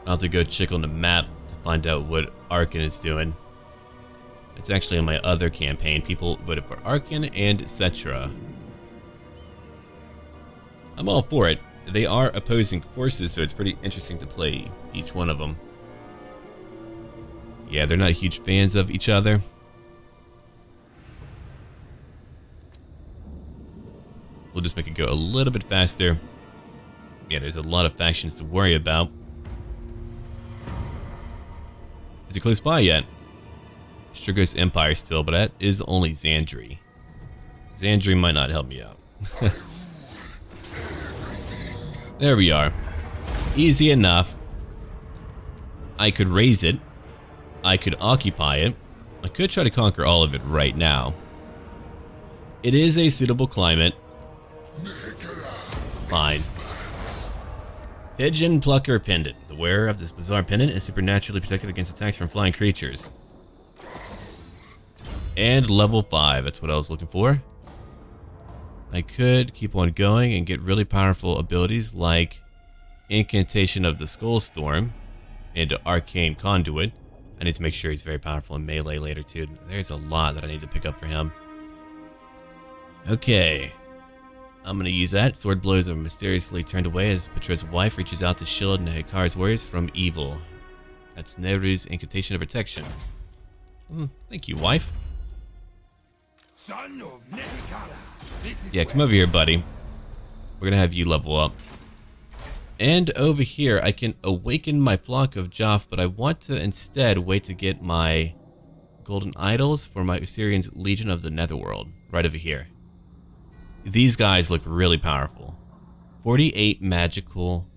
I'll have to go check on the map to find out what Arkhan is doing. It's actually in my other campaign. People voted for Arkhan and SETTRA. I'm all for it. They are opposing forces, so it's pretty interesting to play each one of them. Yeah, they're not huge fans of each other. We'll just make it go a little bit faster. Yeah, there's a lot of factions to worry about. Is he close by yet? Strigos Empire still, but that is only Xandri. Xandri might not help me out. There we are. Easy enough. I could raise it. I could occupy it. I could try to conquer all of it right now. It is a suitable climate. Fine. Pigeon Plucker Pendant. The wearer of this bizarre pendant is supernaturally protected against attacks from flying creatures. And level 5, that's what I was looking for. I could keep on going and get really powerful abilities like Incantation of the Skullstorm and Arcane Conduit. I need to make sure he's very powerful in melee later too. There's a lot that I need to pick up for him. Okay. I'm going to use that. Sword blows are mysteriously turned away as Petra's wife reaches out to shield Nehekhar's warriors from evil. That's Nehru's Incantation of Protection. Thank you, wife. Son of Nehekharan. Yeah, come over here, buddy. We're going to have you level up. And over here, I can awaken my flock of Joff, but I want to instead wait to get my golden idols for my Usurian's Legion of the Netherworld. Right over here. These guys look really powerful. 48 magical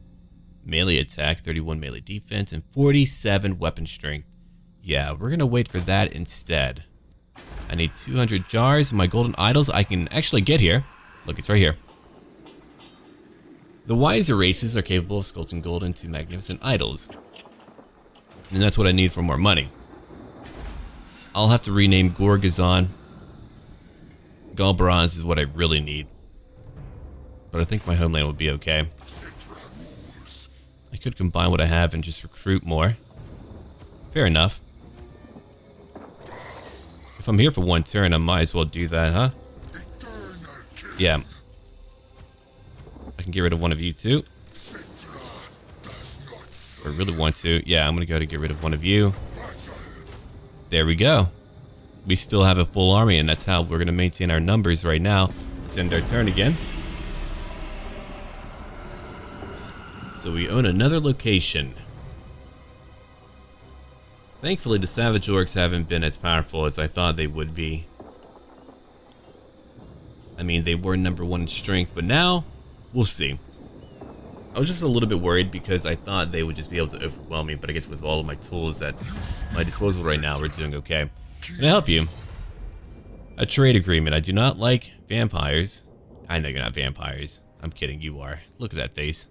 melee attack, 31 melee defense, and 47 weapon strength. Yeah, we're going to wait for that instead. I need 200 jars. My golden idols I can actually get here. Look, it's right here. The wiser races are capable of sculpting gold into magnificent idols. And that's what I need for more money. I'll have to rename Gorgazon. Galbaraz is what I really need. But I think my homeland would be okay. I could combine what I have and just recruit more. Fair enough. If I'm here for one turn, I might as well do that, huh? Yeah. I can get rid of one of you too. If I really want to. Yeah, I'm gonna go to get rid of one of you. There we go. We still have a full army, and that's how we're gonna maintain our numbers right now. Let's end our turn again. So we own another location. Thankfully, the Savage Orcs haven't been as powerful as I thought they would be. I mean, they were #1 in strength, but now, we'll see. I was just a little bit worried because I thought they would just be able to overwhelm me, but I guess with all of my tools at my disposal right now, we're doing okay. Can I help you? A trade agreement. I do not like vampires. I know you're not vampires. I'm kidding, you are. Look at that face.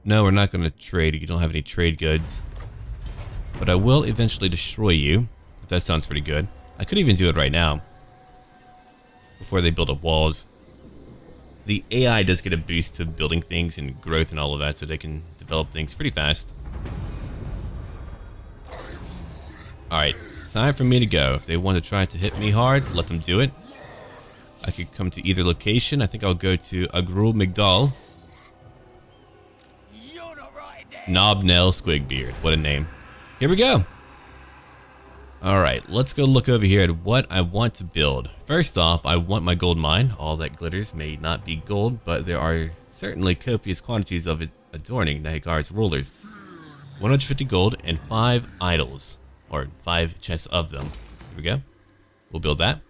No, we're not going to trade. You don't have any trade goods. But I will eventually destroy you, if that sounds pretty good. I could even do it right now, before they build up walls. The AI does get a boost to building things and growth and all of that, so they can develop things pretty fast. Alright, time for me to go. If they want to try to hit me hard, let them do it. I could come to either location. I think I'll go to Agrul Migdal. Knobnell Squigbeard. What a name. Here we go. Alright, let's go look over here at what I want to build. First off, I want my gold mine. All that glitters may not be gold, but there are certainly copious quantities of it adorning Nehekhar's rulers. 150 gold and 5 idols, or 5 chests of them. Here we go. We'll build that.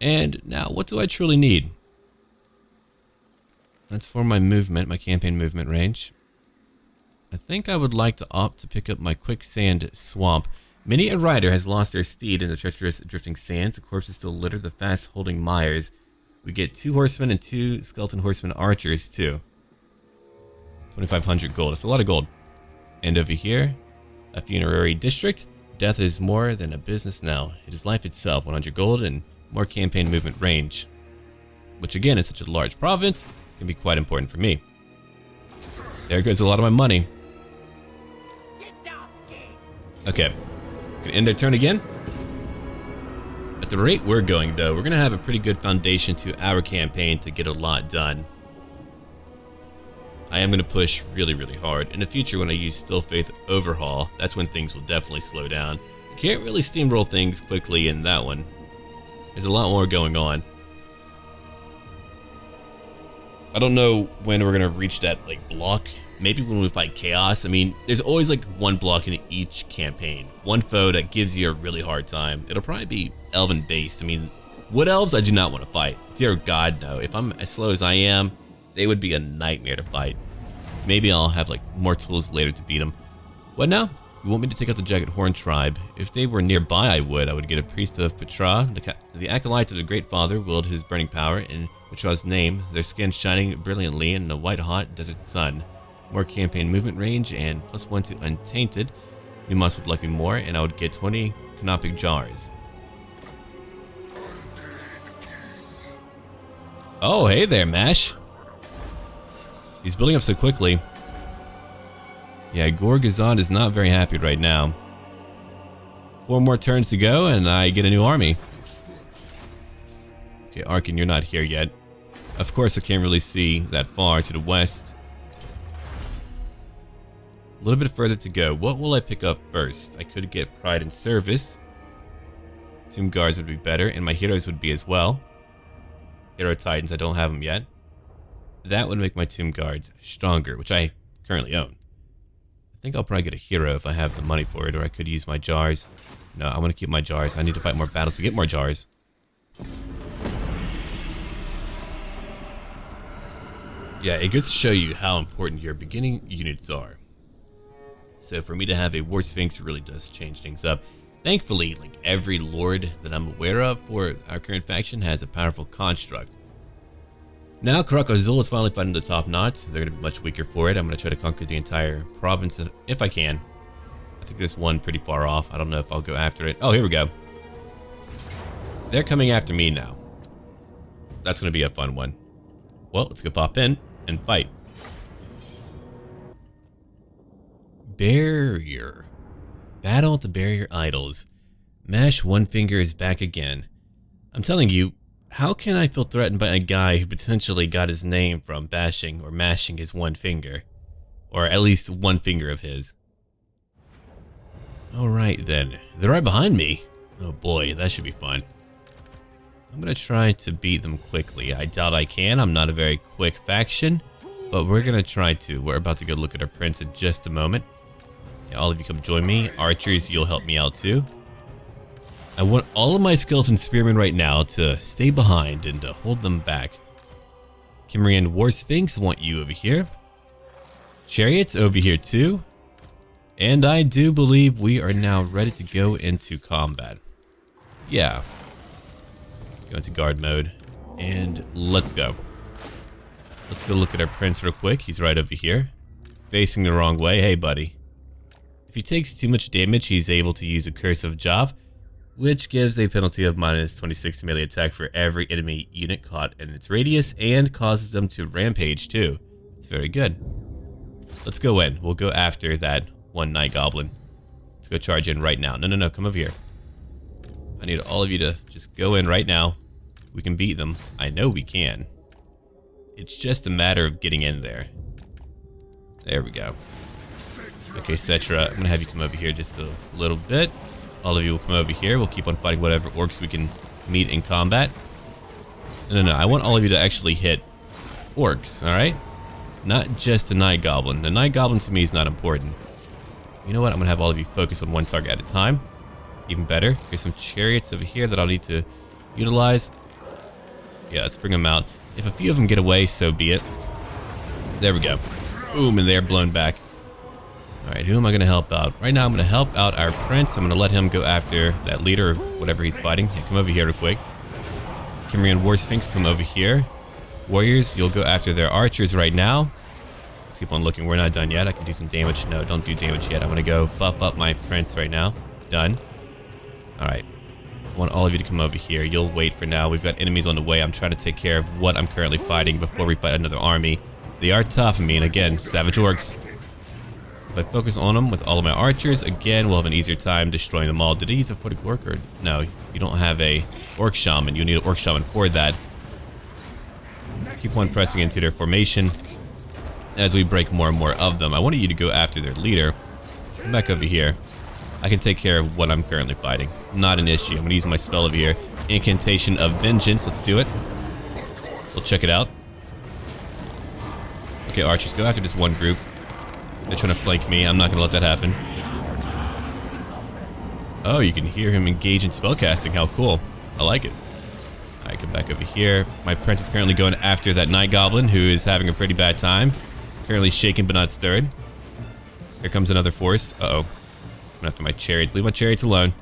And now, what do I truly need? That's for my movement, my campaign movement range. I think I would like to opt to pick up my quicksand swamp. Many a rider has lost their steed in the treacherous drifting sands. The corpses still litter the fast-holding mires. We get 2 horsemen and 2 skeleton horsemen archers, too. 2,500 gold. That's a lot of gold. And over here, a funerary district. Death is more than a business now. It is life itself. 100 gold and more campaign movement range. Which, again, is such a large province, can be quite important for me. There goes a lot of my money. Okay. Gonna end their turn again. At the rate we're going, though, we're gonna have a pretty good foundation to our campaign to get a lot done. I am gonna push really, really hard. In the future, when I use Still Faith Overhaul, that's when things will definitely slow down. You can't really steamroll things quickly in that one. There's a lot more going on. I don't know when we're gonna reach that like block. Maybe when we fight chaos. I mean, there's always like one block in each campaign. One foe that gives you a really hard time. It'll probably be elven based. I mean, wood elves I do not want to fight. Dear God, no. If I'm as slow as I am, they would be a nightmare to fight. Maybe I'll have like more tools later to beat them. What now? You want me to take out the Jagged Horn tribe? If they were nearby, I would get a priest of Petra. The acolyte of the Great Father willed his burning power in Petra's name, their skin shining brilliantly in the white-hot desert sun. More campaign movement range and +1 to Untainted. Numas would like me more, and I would get 20 Canopic Jars. Oh, hey there, Mash. He's building up so quickly. Yeah, Gorgazon is not very happy right now. 4 more turns to go, and I get a new army. Okay, Arkhan, you're not here yet. Of course, I can't really see that far to the west. A little bit further to go. What will I pick up first? I could get Pride and Service. Tomb Guards would be better, and my heroes would be as well. Hero Titans, I don't have them yet. That would make my Tomb Guards stronger, which I currently own. I think I'll probably get a hero if I have the money for it, or I could use my jars. No, I want to keep my jars. I need to fight more battles to get more jars. Yeah, it goes to show you how important your beginning units are. So for me to have a War Sphinx really does change things up. Thankfully, like every lord that I'm aware of for our current faction has a powerful construct. Now Karak Azul is finally fighting the top knot. They're going to be much weaker for it. I'm going to try to conquer the entire province if I can. I think there's one pretty far off. I don't know if I'll go after it. Oh, here we go. They're coming after me now. That's going to be a fun one. Well, let's go pop in and fight. Barrier. Battle to barrier idols. Mash One Finger is back again. I'm telling you, how can I feel threatened by a guy who potentially got his name from bashing or mashing his one finger? Or at least one finger of his. Alright then, they're right behind me. Oh boy, that should be fun. I'm gonna try to beat them quickly. I doubt I can, I'm not a very quick faction. But we're gonna try to. We're about to go look at our prince in just a moment. Yeah, all of you come join me. Archers, you'll help me out too. I want all of my skeleton spearmen right now to stay behind and to hold them back. Kimrian War Sphinx, I want you over here. Chariots over here too. And I do believe we are now ready to go into combat. Yeah. Go into guard mode. And let's go. Let's go look at our prince real quick. He's right over here. Facing the wrong way. Hey, buddy. If he takes too much damage, he's able to use a Curse of Jav, which gives a penalty of -26 melee attack for every enemy unit caught in its radius and causes them to rampage too. It's very good. Let's go in. We'll go after that one night goblin. Let's go charge in right now. No, come over here. I need all of you to just go in right now. We can beat them. I know we can. It's just a matter of getting in there. There we go. Okay, SETTRA, I'm going to have you come over here just a little bit. All of you will come over here. We'll keep on fighting whatever orcs we can meet in combat. No, I want all of you to actually hit orcs, alright? Not just the night goblin. The night goblin to me is not important. You know what? I'm going to have all of you focus on one target at a time. Even better. There's some chariots over here that I'll need to utilize. Yeah, let's bring them out. If a few of them get away, so be it. There we go. Boom, and they're blown back. Alright, who am I going to help out? Right now, I'm going to help out our prince. I'm going to let him go after that leader or whatever he's fighting. Yeah, come over here real quick. Kimrian War Sphinx, come over here. Warriors, you'll go after their archers right now. Let's keep on looking. We're not done yet. I can do some damage. No, don't do damage yet. I'm going to go buff up my prince right now. Done. Alright. I want all of you to come over here. You'll wait for now. We've got enemies on the way. I'm trying to take care of what I'm currently fighting before we fight another army. They are tough. I mean, again, savage orcs. If I focus on them with all of my archers, again, we'll have an easier time destroying them all. Did I use a footed orc or no? You don't have a orc shaman. You need an orc shaman for that. Let's keep on pressing into their formation as we break more and more of them. I wanted you to go after their leader. Come back over here. I can take care of what I'm currently fighting. Not an issue. I'm going to use my spell over here. Incantation of Vengeance. Let's do it. We'll check it out. Okay, archers, go after this one group. They're trying to flank me. I'm not going to let that happen. Oh, you can hear him engage in spellcasting. How cool. I like it. Alright, come back over here. My prince is currently going after that night goblin who is having a pretty bad time. Currently shaken but not stirred. Here comes another force. Uh-oh. Going after my chariots. Leave my chariots alone.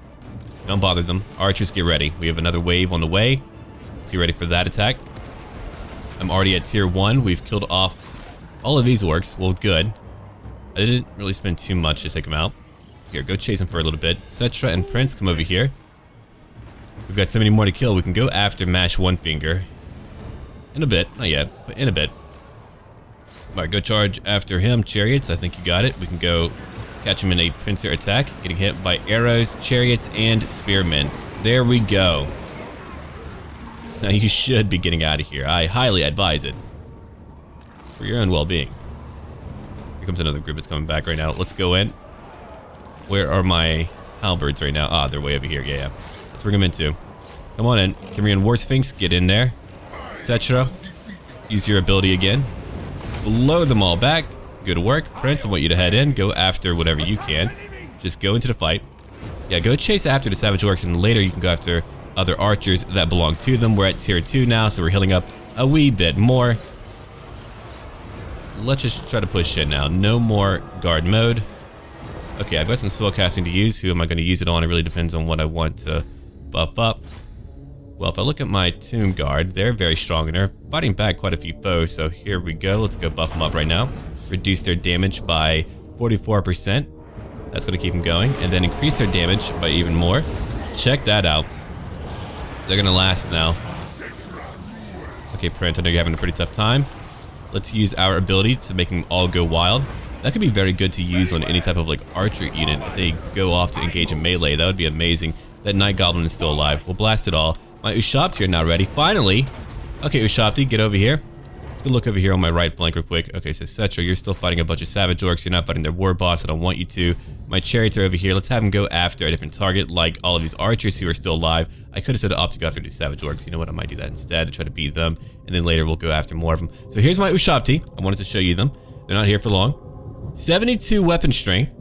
Don't bother them. Archers, get ready. We have another wave on the way. Let's get ready for that attack. I'm already at tier 1. We've killed off all of these orcs. Well, good. I didn't really spend too much to take them out. Here, go chase them for a little bit. Settra and Prince, come over here. We've got so many more to kill. We can go after Mash One Finger. In a bit. Not yet, but in a bit. Alright, go charge after him. Chariots, I think you got it. We can go catch him in a pincer attack. Getting hit by arrows, chariots, and spearmen. There we go. Now you should be getting out of here. I highly advise it. For your own well-being. Here comes another group that's coming back right now. Let's go in. Where are my halberds right now? Ah, they're way over here. Yeah. Let's bring them in too. Come on in. Kimrian War Sphinx, get in there. Settra, use your ability again. Blow them all back. Good work. Prince, I want you to head in. Go after whatever you can. Just go into the fight. Yeah, go chase after the Savage Orcs, and later you can go after other archers that belong to them. We're at tier 2 now, so we're healing up a wee bit more. Let's just try to push in now. No more guard mode. Okay, I've got some spellcasting to use. Who am I going to use it on? It really depends on what I want to buff up. Well, if I look at my Tomb Guard, they're very strong and they're fighting back quite a few foes. So here we go. Let's go buff them up right now. Reduce their damage by 44%. That's going to keep them going. And then increase their damage by even more. Check that out. They're going to last now. Okay, Prince, I know you're having a pretty tough time. Let's use our ability to make them all go wild. That could be very good to use on any type of like archer unit. If they go off to engage in melee, that would be amazing. That night goblin is still alive. We'll blast it all. My Ushabti are now ready. Finally! Okay, Ushabti, get over here. Let's go look over here on my right flank real quick. Okay, so Settra, you're still fighting a bunch of Savage Orcs. You're not fighting their war boss. I don't want you to. My chariots are over here. Let's have them go after a different target, like all of these archers who are still alive. I could have said to opt to go after these Savage Orcs. You know what? I might do that instead to try to beat them. And then later we'll go after more of them. So here's my Ushabti. I wanted to show you them. They're not here for long. 72 weapon strength.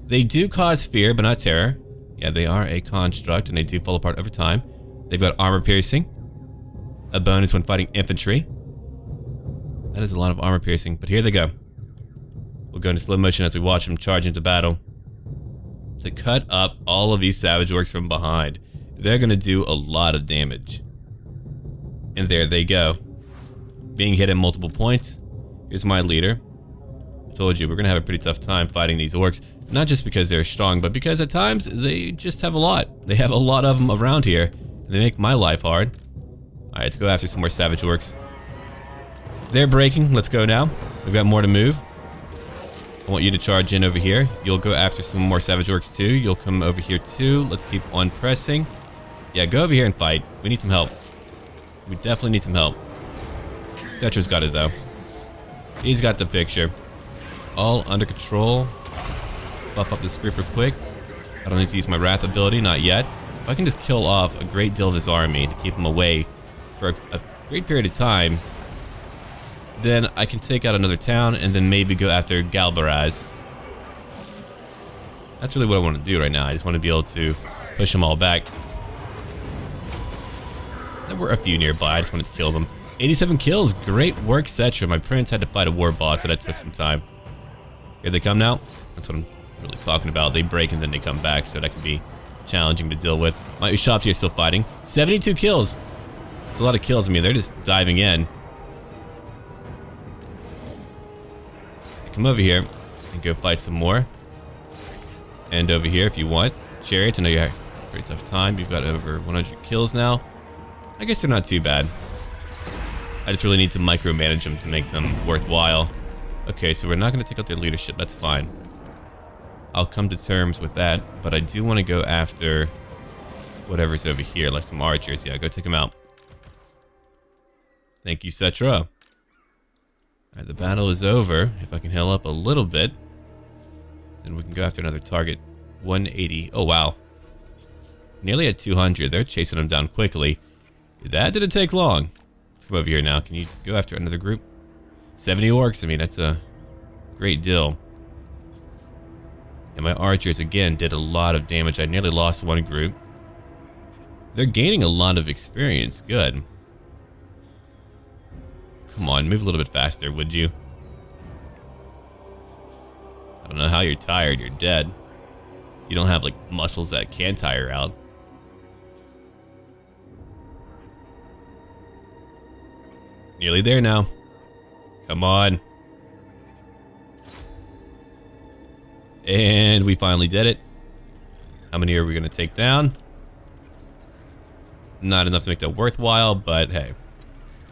They do cause fear, but not terror. Yeah, they are a construct, and they do fall apart over time. They've got armor piercing. A bonus when fighting infantry. That is a lot of armor piercing, but here they go. We'll go into slow motion as we watch them charge into battle. To cut up all of these Savage Orcs from behind. They're going to do a lot of damage. And there they go. Being hit at multiple points. Here's my leader. I told you, we're going to have a pretty tough time fighting these orcs. Not just because they're strong, but because at times they just have a lot. They have a lot of them around here. And they make my life hard. Alright, let's go after some more Savage Orcs. They're breaking. Let's go now. We've got more to move. I want you to charge in over here. You'll go after some more Savage Orcs too. You'll come over here too. Let's keep on pressing. Yeah, go over here and fight. We need some help. We definitely need some help. Settra's got it though. He's got the picture. All under control. Let's buff up this group real quick. I don't need to use my Wrath ability, not yet. If I can just kill off a great deal of his army to keep him away for a great period of time, then I can take out another town and then maybe go after Galbaraz. That's really what I want to do right now. I just want to be able to push them all back. There were a few nearby. I just wanted to kill them. 87 kills. Great work, Settra. My prince had to fight a war boss, so that took some time. Here they come now. That's what I'm really talking about. They break and then they come back, so that can be challenging to deal with. My Ushabti are still fighting. 72 kills. It's a lot of kills. I mean, they're just diving in. Come over here and go fight some more. And over here if you want. Chariots, I know you had a pretty tough time. You've got over 100 kills now. I guess they're not too bad. I just really need to micromanage them to make them worthwhile. Okay, so we're not going to take out their leadership. That's fine. I'll come to terms with that. But I do want to go after whatever's over here, like some archers. Yeah, go take them out. Thank you, Settra. Alright, the battle is over. If I can heal up a little bit, then we can go after another target. 180. Oh, wow. Nearly at 200. They're chasing them down quickly. That didn't take long. Let's come over here now. Can you go after another group? 70 orcs, I mean, that's a great deal. And my archers, again, did a lot of damage. I nearly lost one group. They're gaining a lot of experience. Good. Come on, move a little bit faster, would you? I don't know how you're tired. You're dead. You don't have, like, muscles that can tire out. Nearly there now. Come on. And we finally did it. How many are we going to take down? Not enough to make that worthwhile, but hey.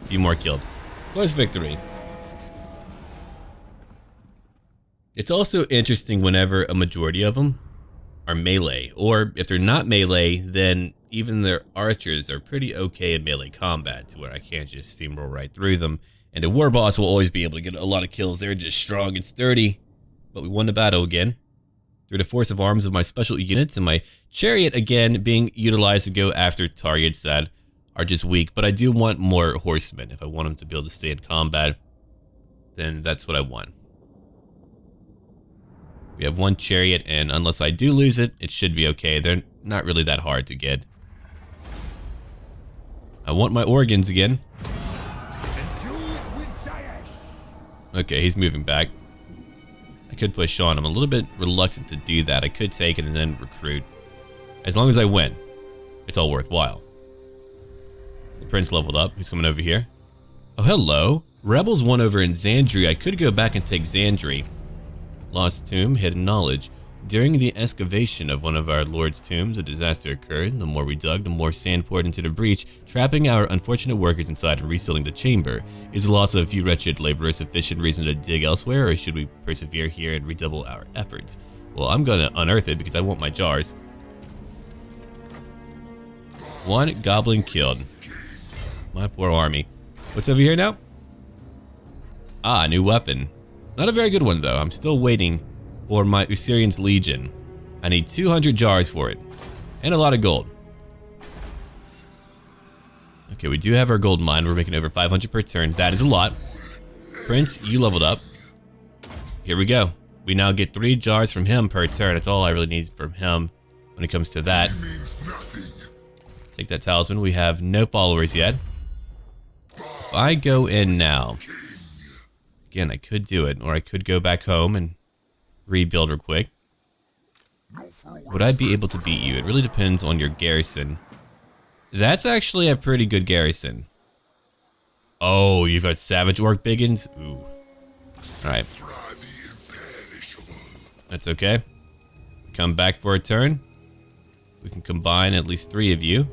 A few more killed. Close victory. It's also interesting whenever a majority of them are melee. Or if they're not melee, then even their archers are pretty okay in melee combat to where I can't just steamroll right through them. And a war boss will always be able to get a lot of kills. They're just strong and sturdy. But we won the battle again. Through the force of arms of my special units and my chariot again being utilized to go after targets that are just weak. But I do want more horsemen. If I want them to be able to stay in combat, then that's what I want. We have one chariot, and unless I do lose it, it should be okay. They're not really that hard to get. I want my organs again. Okay, he's moving back. I could push on. I'm a little bit reluctant to do that. I could take it and then recruit. As long as I win, it's all worthwhile. The prince leveled up. He's coming over here. Oh, hello. Rebels won over in Xandri. I could go back and take Xandri. Lost tomb, hidden knowledge. During the excavation of one of our lord's tombs, a disaster occurred. The more we dug, the more sand poured into the breach, trapping our unfortunate workers inside and resealing the chamber. Is the loss of a few wretched laborers sufficient reason to dig elsewhere, or should we persevere here and redouble our efforts? Well, I'm gonna unearth it because I want my jars. One goblin killed. My poor army. What's over here now? Ah, new weapon. Not a very good one though. I'm still waiting for my Usurian's Legion. I need 200 jars for it. And a lot of gold. Okay, we do have our gold mine. We're making over 500 per turn. That is a lot. Prince, you leveled up. Here we go. We now get 3 jars from him per turn. That's all I really need from him when it comes to that. Take that talisman. We have no followers yet. If I go in now, again, I could do it, or I could go back home and rebuild real quick. Would I be able to beat you? It really depends on your garrison. That's actually a pretty good garrison. Oh, you've got Savage Orc Biggins? Ooh. Alright. That's okay. Come back for a turn. We can combine at least 3 of you.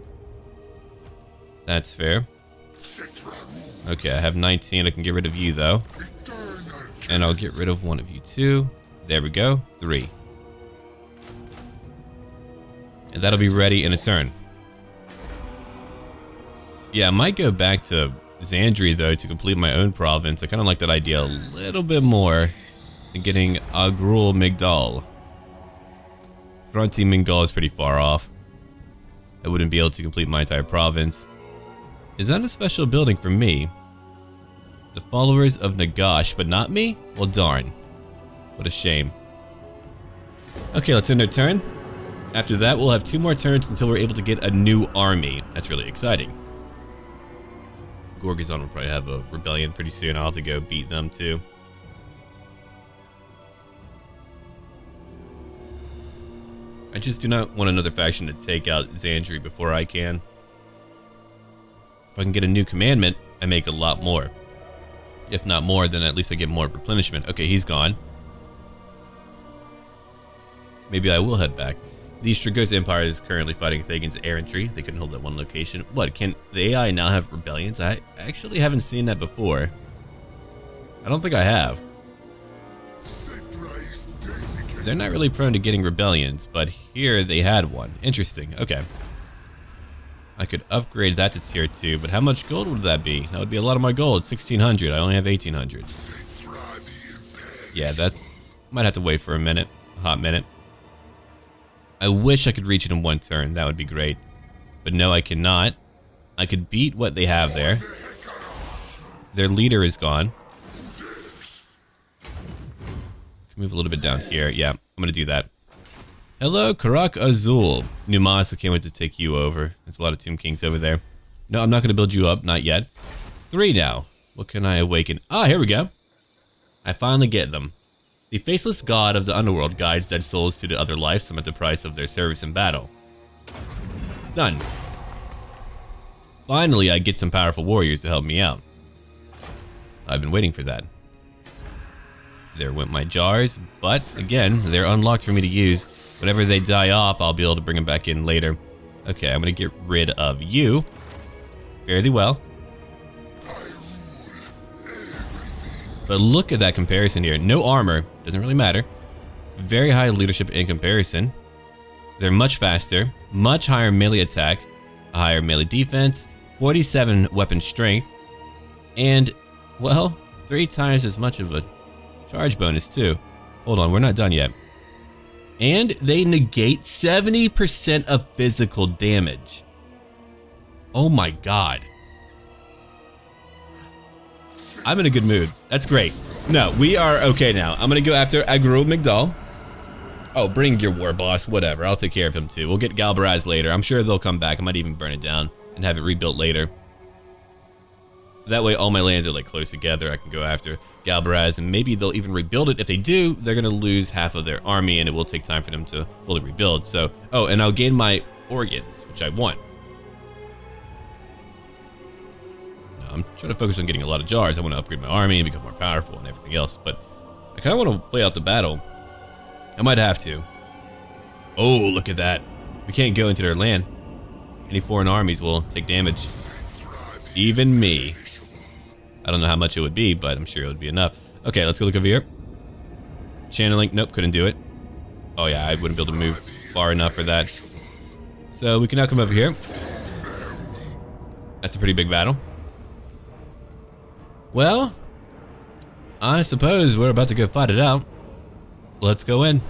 That's fair. Okay, I have 19. I can get rid of you, though. And I'll get rid of one of you, too. There we go. 3. And that'll be ready in a turn. Yeah, I might go back to Xandri, though, to complete my own province. I kind of like that idea a little bit more than getting Agrul Migdal. Grunty Mingal is pretty far off. I wouldn't be able to complete my entire province. Is that a special building for me? The followers of Nagash, but not me? Well, darn. What a shame. Okay, let's end our turn. After that, we'll have 2 more turns until we're able to get a new army. That's really exciting. Gorgazon will probably have a rebellion pretty soon. I'll have to go beat them too. I just do not want another faction to take out Xandri before I can. If I can get a new commandment, I make a lot more. If not more, then at least I get more replenishment. Okay, he's gone. Maybe I will head back. The Strigos Empire is currently fighting Thagan's errantry. They couldn't hold that one location. What, can the AI now have rebellions? I actually haven't seen that before. I don't think I have. They're not really prone to getting rebellions, but here they had one. Interesting, okay. I could upgrade that to tier 2, but how much gold would that be? That would be a lot of my gold, 1600. I only have 1800. Yeah, that's... might have to wait for a minute, a hot minute. I wish I could reach it in 1 turn, that would be great. But no, I cannot. I could beat what they have there. Their leader is gone. move a little bit down here. Yeah, I'm gonna do that. Hello, Karak Azul. Numas, I can't wait to take you over. There's a lot of Tomb Kings over there. No, I'm not gonna build you up, not yet. 3 now. What can I awaken? Ah, here we go. I finally get them. The faceless god of the underworld guides dead souls to the other life, some at the price of their service in battle. Done. Finally, I get some powerful warriors to help me out. I've been waiting for that. There went my jars, but again, they're unlocked for me to use. Whenever they die off, I'll be able to bring them back in later. Okay, I'm gonna get rid of you. Fare thee well. But look at that comparison here. No armor, doesn't really matter. Very high leadership in comparison. They're much faster, much higher melee attack, a higher melee defense, 47 weapon strength, and, well, 3 times as much of a charge bonus too. Hold on, we're not done yet. And they negate 70% of physical damage. Oh my god. I'm in a good mood. That's great. No, we are okay now. I'm gonna go after Agro Migdal. Oh, bring your war boss, whatever. I'll take care of him too. We'll get Galbaraz later. I'm sure they'll come back. I might even burn it down and have it rebuilt later. That way all my lands are like close together. I can go after Galbaraz and maybe they'll even rebuild it. If they do, they're gonna lose half of their army and it will take time for them to fully rebuild. So, oh, and I'll gain my organs, which I want. I'm trying to focus on getting a lot of jars. I want to upgrade my army and become more powerful and everything else, but I kind of want to play out the battle. I might have to. Oh, look at that. We can't go into their land. Any foreign armies will take damage. Even me. I don't know how much it would be, but I'm sure it would be enough. Okay, let's go look over here. Channeling, nope, couldn't do it. Oh yeah, I wouldn't be able to move far enough for that. So we can now come over here. That's a pretty big battle. Well, I suppose we're about to go fight it out. Let's go in.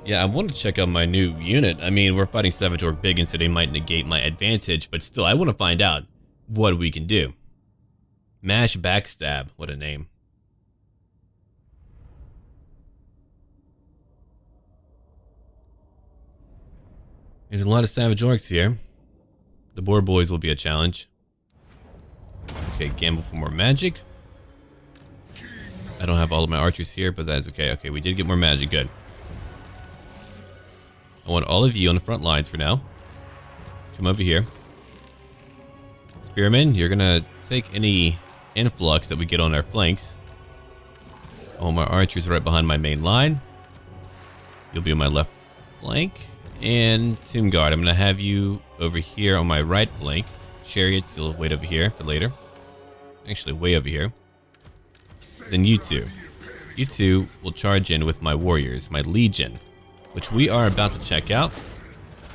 Yeah, I want to check out my new unit. I mean, we're fighting Savage Orc Biggin, so they might negate my advantage, but still, I want to find out what we can do. Mash Backstab, what a name. There's a lot of Savage Orcs here. The Boar Boys will be a challenge. Okay, gamble for more magic. I don't have all of my archers here, but that's okay. Okay, we did get more magic, good. I want all of you on the front lines for now. Come over here. Spearmen, you're gonna take any influx that we get on our flanks. I want my archers right behind my main line. You'll be on my left flank. And Tomb Guard, I'm gonna have you over here on my right flank. Chariots, you'll wait over here for later. Actually, way over here. Then you two. You two will charge in with my warriors, my legion, which we are about to check out.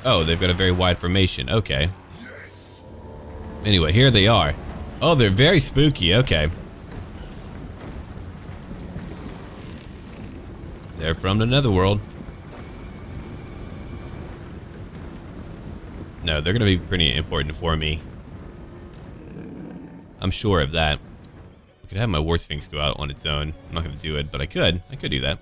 Oh, they've got a very wide formation. Okay. Anyway, here they are. Oh, they're very spooky. Okay. They're from the Netherworld. No, they're gonna be pretty important for me. I'm sure of that. I could have my War Sphinx go out on its own. I'm not gonna do it, but I could. I could do that.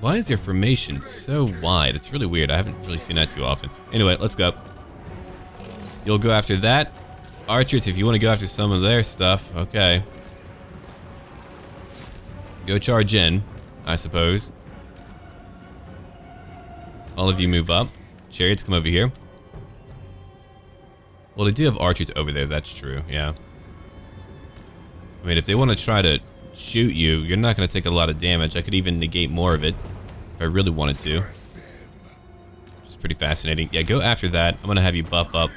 Why is their formation so wide? It's really weird. I haven't really seen that too often. Anyway, let's go. You'll go after that. Archers, if you want to go after some of their stuff, okay. Go charge in, I suppose. All of you move up. Chariots, come over here. Well, they do have archers over there, that's true, yeah. I mean, if they want to try to shoot you, you're not going to take a lot of damage. I could even negate more of it if I really wanted to. Which is pretty fascinating. Yeah, go after that. I'm going to have you buff up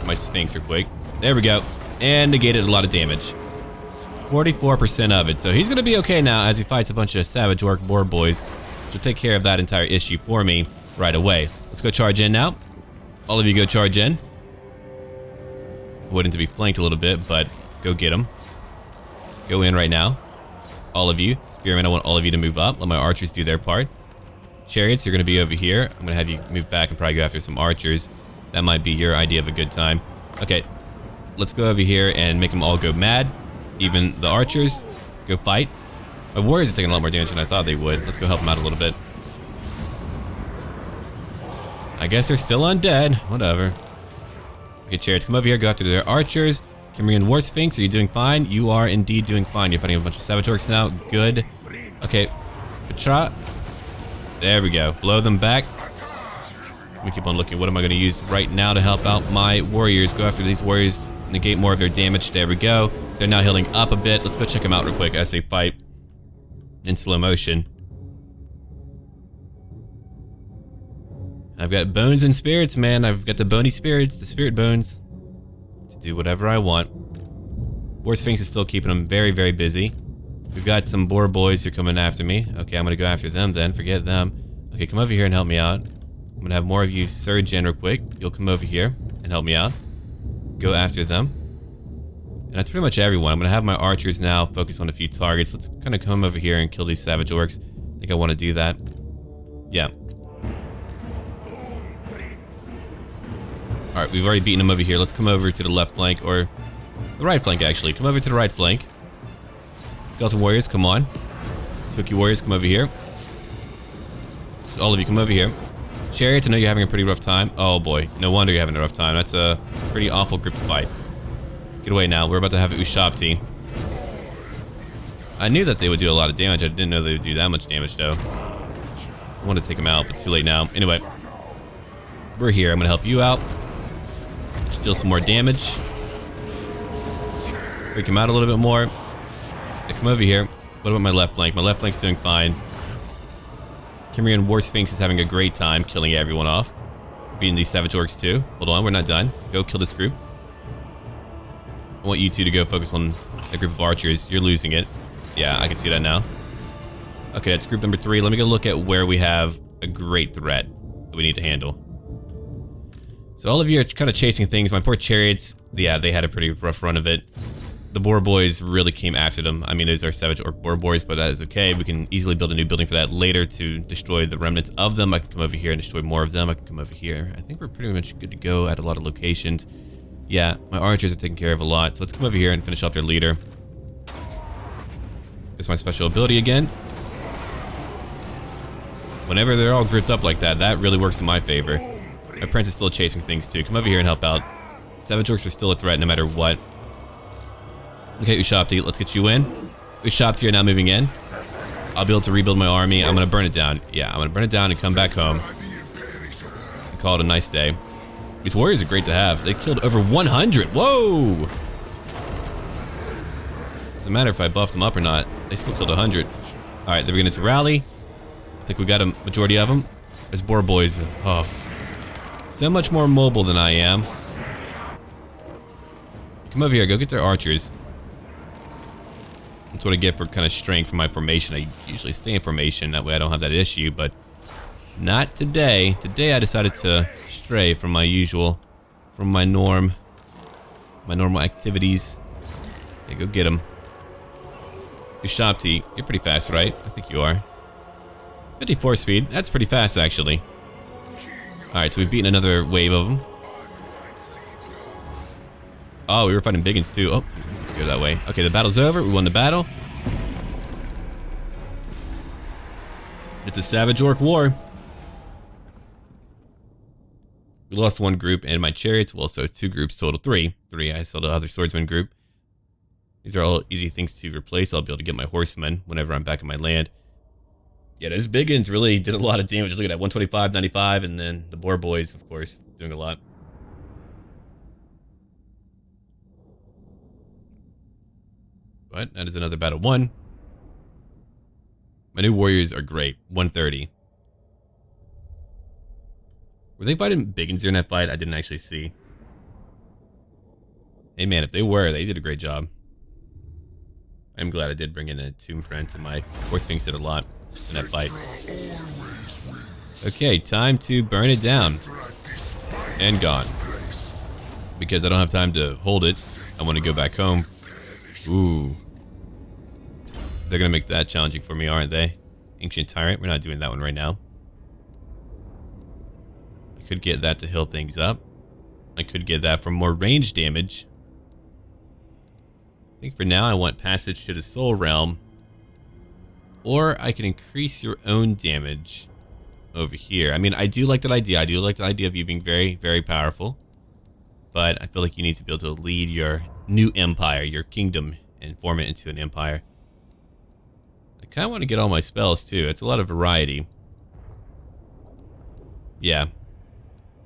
my Sphinx real quick. There we go. And negated a lot of damage. 44% of it. So he's going to be okay now as he fights a bunch of Savage Orc Boar Boys. Which will take care of that entire issue for me right away. Let's go charge in now. All of you go charge in. Waiting to be flanked a little bit, but go get them. Go in right now. All of you. Spearmen, I want all of you to move up. Let my archers do their part. Chariots, you're going to be over here. I'm going to have you move back and probably go after some archers. That might be your idea of a good time. Okay. let's go over here and make them all go mad. Even the archers, go fight. My warriors are taking a lot more damage than I thought they would. Let's go help them out a little bit. I guess they're still undead. Whatever. Okay, chariots, come over here. Go after their archers. Cimmerian War Sphinx, are you doing fine? You are indeed doing fine. You're fighting a bunch of savage orcs now. Good. Okay. Petra. There we go. Blow them back. Let me keep on looking. What am I going to use right now to help out my warriors? Go after these warriors. Negate more of their damage. There we go. They're now healing up a bit. Let's go check them out real quick as they fight in slow motion. I've got bones and spirits, man. I've got the bony spirits, the spirit bones, to do whatever I want. War Sphinx is still keeping them very, very busy. We've got some boar boys who are coming after me. Okay, I'm gonna go after them then. Forget them. Okay, come over here and help me out. I'm gonna have more of you surge in real quick. You'll come over here and help me out. Go after them. And that's pretty much everyone. I'm gonna have my archers now focus on a few targets. Let's kind of come over here and kill these savage orcs. I think I want to do that. Yeah. Alright, we've already beaten them over here. Let's come over to the left flank, or the right flank actually. Come over to the right flank. Skeleton warriors, come on. Spooky warriors, come over here. All of you, come over here. Chariots, I know you're having a pretty rough time. Oh boy, no wonder you're having a rough time. That's a pretty awful group to fight. Get away now. We're about to have Ushabti. I knew that they would do a lot of damage. I didn't know they would do that much damage though. I want to take them out, but too late now. Anyway, we're here. I'm going to help you out. Steal some more damage. Freak him out a little bit more. Okay, come over here. What about my left flank? My left flank's doing fine. Cimmerian War Sphinx is having a great time killing everyone off. Beating these savage orcs too. Hold on, we're not done. Go kill this group. I want you two to go focus on a group of archers. You're losing it. Yeah, I can see that now. Okay, that's group number 3. Let me go look at where we have a great threat that we need to handle. So all of you are kind of chasing things. My poor chariots, yeah, they had a pretty rough run of it. The boar boys really came after them. I mean, those are savage orc boar boys, but that is okay. We can easily build a new building for that later to destroy the remnants of them. I can come over here and destroy more of them. I can come over here. I think we're pretty much good to go at a lot of locations. Yeah, my archers are taking care of a lot. So let's come over here and finish off their leader. It's my special ability again. Whenever they're all grouped up like that, that really works in my favor. My prince is still chasing things too. Come over here and help out. Savage orcs are still a threat no matter what. Okay, Ushabti, let's get you in. Ushabti are now moving in. I'll be able to rebuild my army. I'm gonna burn it down. Yeah, I'm gonna burn it down and come back home. And call it a nice day. These warriors are great to have. They killed over 100. Whoa! Doesn't matter if I buffed them up or not. They still killed 100. Alright, they're beginning to rally. I think we got a majority of them. There's boar boys. Oh. So much more mobile than I am. Come over here, go get their archers. That's what I get for kind of straying from my formation. I usually stay in formation, that way I don't have that issue, but not today. Today I decided to stray from my usual, from my normal activities. Yeah, go get them. Ushabti, you're pretty fast, right? I think you are. 54 speed, that's pretty fast actually. Alright, so we've beaten another wave of them. Oh, we were fighting biggins too. Oh, go that way. Okay, the battle's over. We won the battle. It's a savage orc war. We lost one group and my chariots. Well, so 2 groups total. 3. I saw the other swordsman group. These are all easy things to replace. I'll be able to get my horsemen whenever I'm back in my land. Yeah, those biggins really did a lot of damage. Look at that, 125, 95, and then the boar boys, of course, doing a lot. But that is another battle won. My new warriors are great. 130. Were they fighting biggins during that fight? I didn't actually see. Hey man, if they were, they did a great job. I'm glad I did bring in a Tomb Prince, and my Horse Sphinx did a lot in that fight. Okay, time to burn it down. And gone. Because I don't have time to hold it. I want to go back home. Ooh. They're going to make that challenging for me, aren't they? Ancient Tyrant, we're not doing that one right now. I could get that to heal things up. I could get that for more range damage. I think for now I want passage to the Soul Realm. Or I can increase your own damage over here. I mean, I do like that idea. I do like the idea of you being very, very powerful. But I feel like you need to be able to lead your new empire, your kingdom, and form it into an empire. I kind of want to get all my spells too. It's a lot of variety. Yeah.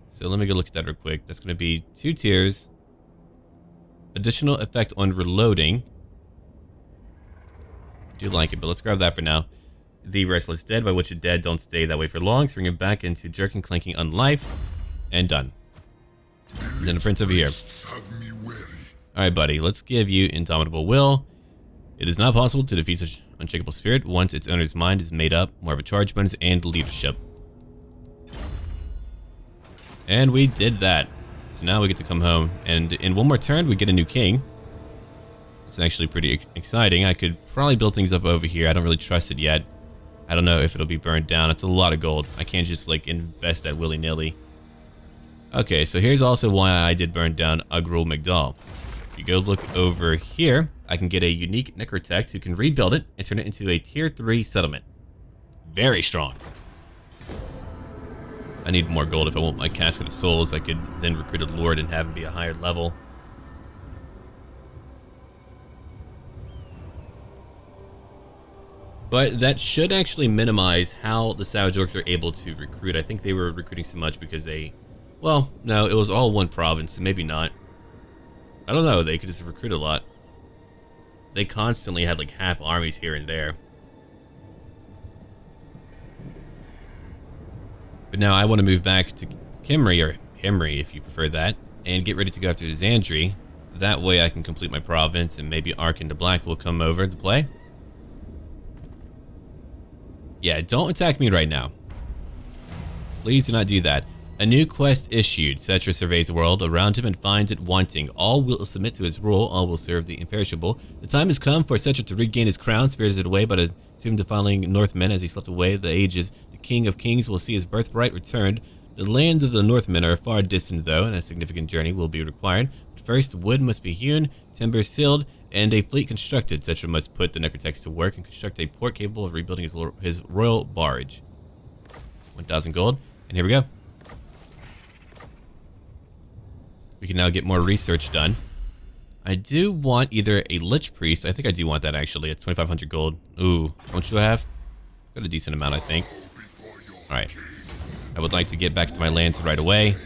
So let me go look at that real quick. That's going to be 2 tiers. Additional effect on reloading. I do like it, but let's grab that for now. The Restless Dead, by which the dead don't stay that way for long, so bring it back into jerking, clanking, unlife, and done. And then the prince over here. Alright, buddy, let's give you Indomitable Will. It is not possible to defeat such unshakable spirit once its owner's mind is made up, more of a charge bonus, and leadership. And we did that. So now we get to come home, and in one more turn, we get a new king. It's actually pretty exciting. I could probably build things up over here. I don't really trust it yet. I don't know if it'll be burned down. It's a lot of gold. I can't just like invest that willy-nilly. Okay, so here's also why I did burn down Ugrul Migdal. If you go look over here, I can get a unique Necrotect who can rebuild it and turn it into a tier 3 settlement. Very strong. I need more gold if I want my Casket of Souls. I could then recruit a Lord and have him be a higher level. But that should actually minimize how the Savage Orcs are able to recruit. I think they were recruiting so much because they... Well, no, it was all one province, so maybe not. I don't know, they could just recruit a lot. They constantly had like half armies here and there. But now I want to move back to Kimri, or Himri if you prefer that, and get ready to go after Xandri. That way I can complete my province, and maybe Arkhan the Black will come over to play. Yeah, don't attack me right now. Please do not do that. A new quest issued. Settra surveys the world around him and finds it wanting. All will submit to his rule. All will serve the imperishable. The time has come for Settra to regain his crown, spirited away by the tomb-defiling Northmen as he slept away the ages. The King of Kings will see his birthright returned. The lands of the Northmen are far distant, though, and a significant journey will be required. But first, wood must be hewn, timber sealed, and a fleet constructed. Settra must put the Necrotects to work and construct a port capable of rebuilding his royal barge. 1,000 gold, and here we go. We can now get more research done. I do want either a Lich Priest. I think I do want that, actually. It's 2,500 gold. Ooh, how much do I have? Got a decent amount, I think. Alright. I would like to get back to my lands right away.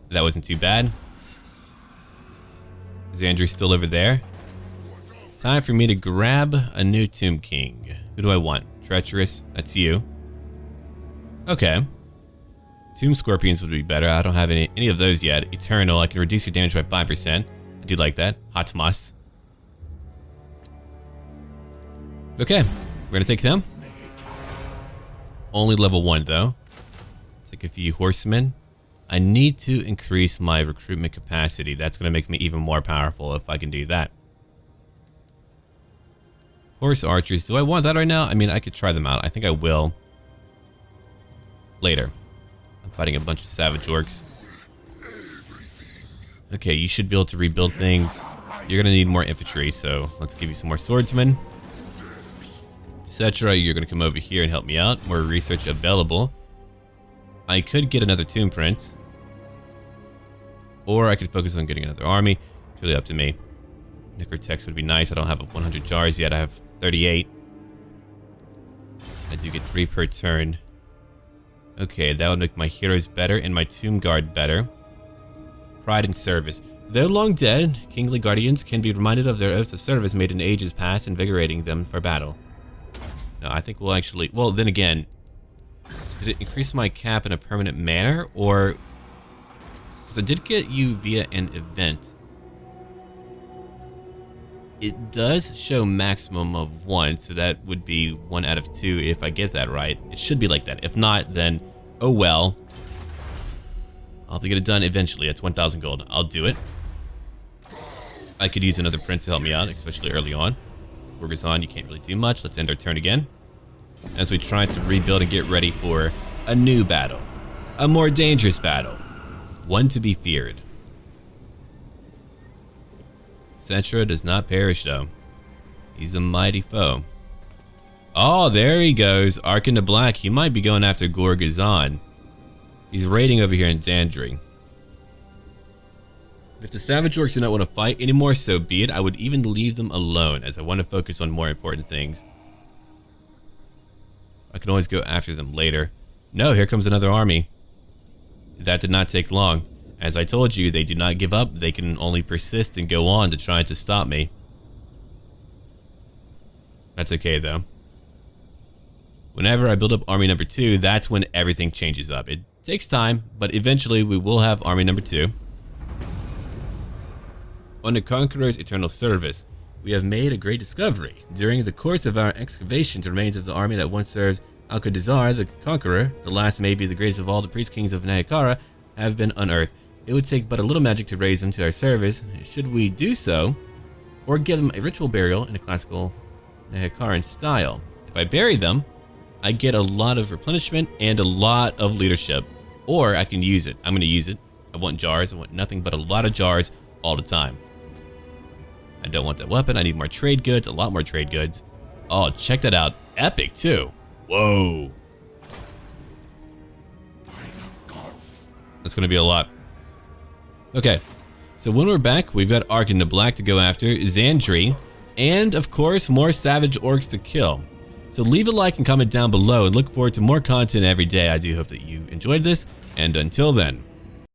That wasn't too bad. Xandri's still over there. Time for me to grab a new Tomb King. Who do I want? Treacherous. That's you. Okay. Tomb Scorpions would be better. I don't have any of those yet. Eternal. I can reduce your damage by 5%. I do like that. Hatmas. Okay. We're going to take them. Only level 1, though. Take a few Horsemen. I need to increase my recruitment capacity. That's going to make me even more powerful if I can do that. Horse Archers. Do I want that right now? I mean, I could try them out. I think I will. Later. I'm fighting a bunch of Savage Orcs. Okay, you should be able to rebuild things. You're going to need more infantry, so let's give you some more swordsmen. Settra, you're going to come over here and help me out. More research available. I could get another Tomb Prince. Or I could focus on getting another army. It's really up to me. Necrotects would be nice. I don't have 100 jars yet. I have 38. I do get 3 per turn. Okay, that would make my heroes better and my Tomb Guard better. Pride and service. Though long dead, kingly guardians can be reminded of their oaths of service made in ages past, invigorating them for battle. No, I think we'll actually... Well, then again, did it increase my cap in a permanent manner, or... Because I did get you via an event. It does show maximum of 1, so that would be 1 out of 2 if I get that right. It should be like that. If not, then oh well. I'll have to get it done eventually. That's 1,000 gold. I'll do it. I could use another prince to help me out, especially early on. Gorgazon, you can't really do much. Let's end our turn again. As we try to rebuild and get ready for a new battle. A more dangerous battle. One to be feared. Settra does not perish though. He's a mighty foe. Oh, there he goes. Arkhan the Black. He might be going after Gorgazan. He's raiding over here in Zandri. If the Savage Orcs do not want to fight anymore, so be it. I would even leave them alone, as I want to focus on more important things. I can always go after them later. No, here comes another army. That did not take long. As I told you, they do not give up. They can only persist and go on to try to stop me. That's okay, though. Whenever I build up army number 2, that's when everything changes up. It takes time, but eventually we will have army number 2. On the Conqueror's eternal service, we have made a great discovery. During the course of our excavations, the remains of the army that once served Alcazar the Conqueror, the last maybe the greatest of all the priest kings of Nehekharan, have been unearthed. It would take but a little magic to raise them to our service, should we do so, or give them a ritual burial in a classical Nehekharan style. If I bury them, I get a lot of replenishment and a lot of leadership, or I can use it. I'm going to use it. I want jars. I want nothing but a lot of jars all the time. I don't want that weapon. I need more trade goods, a lot more trade goods. Oh, check that out. Epic too. Whoa. That's going to be a lot. Okay, so when we're back, we've got Arkhan the Black to go after, Zandri, and of course, more Savage Orcs to kill. So leave a like and comment down below and look forward to more content every day. I do hope that you enjoyed this, and until then,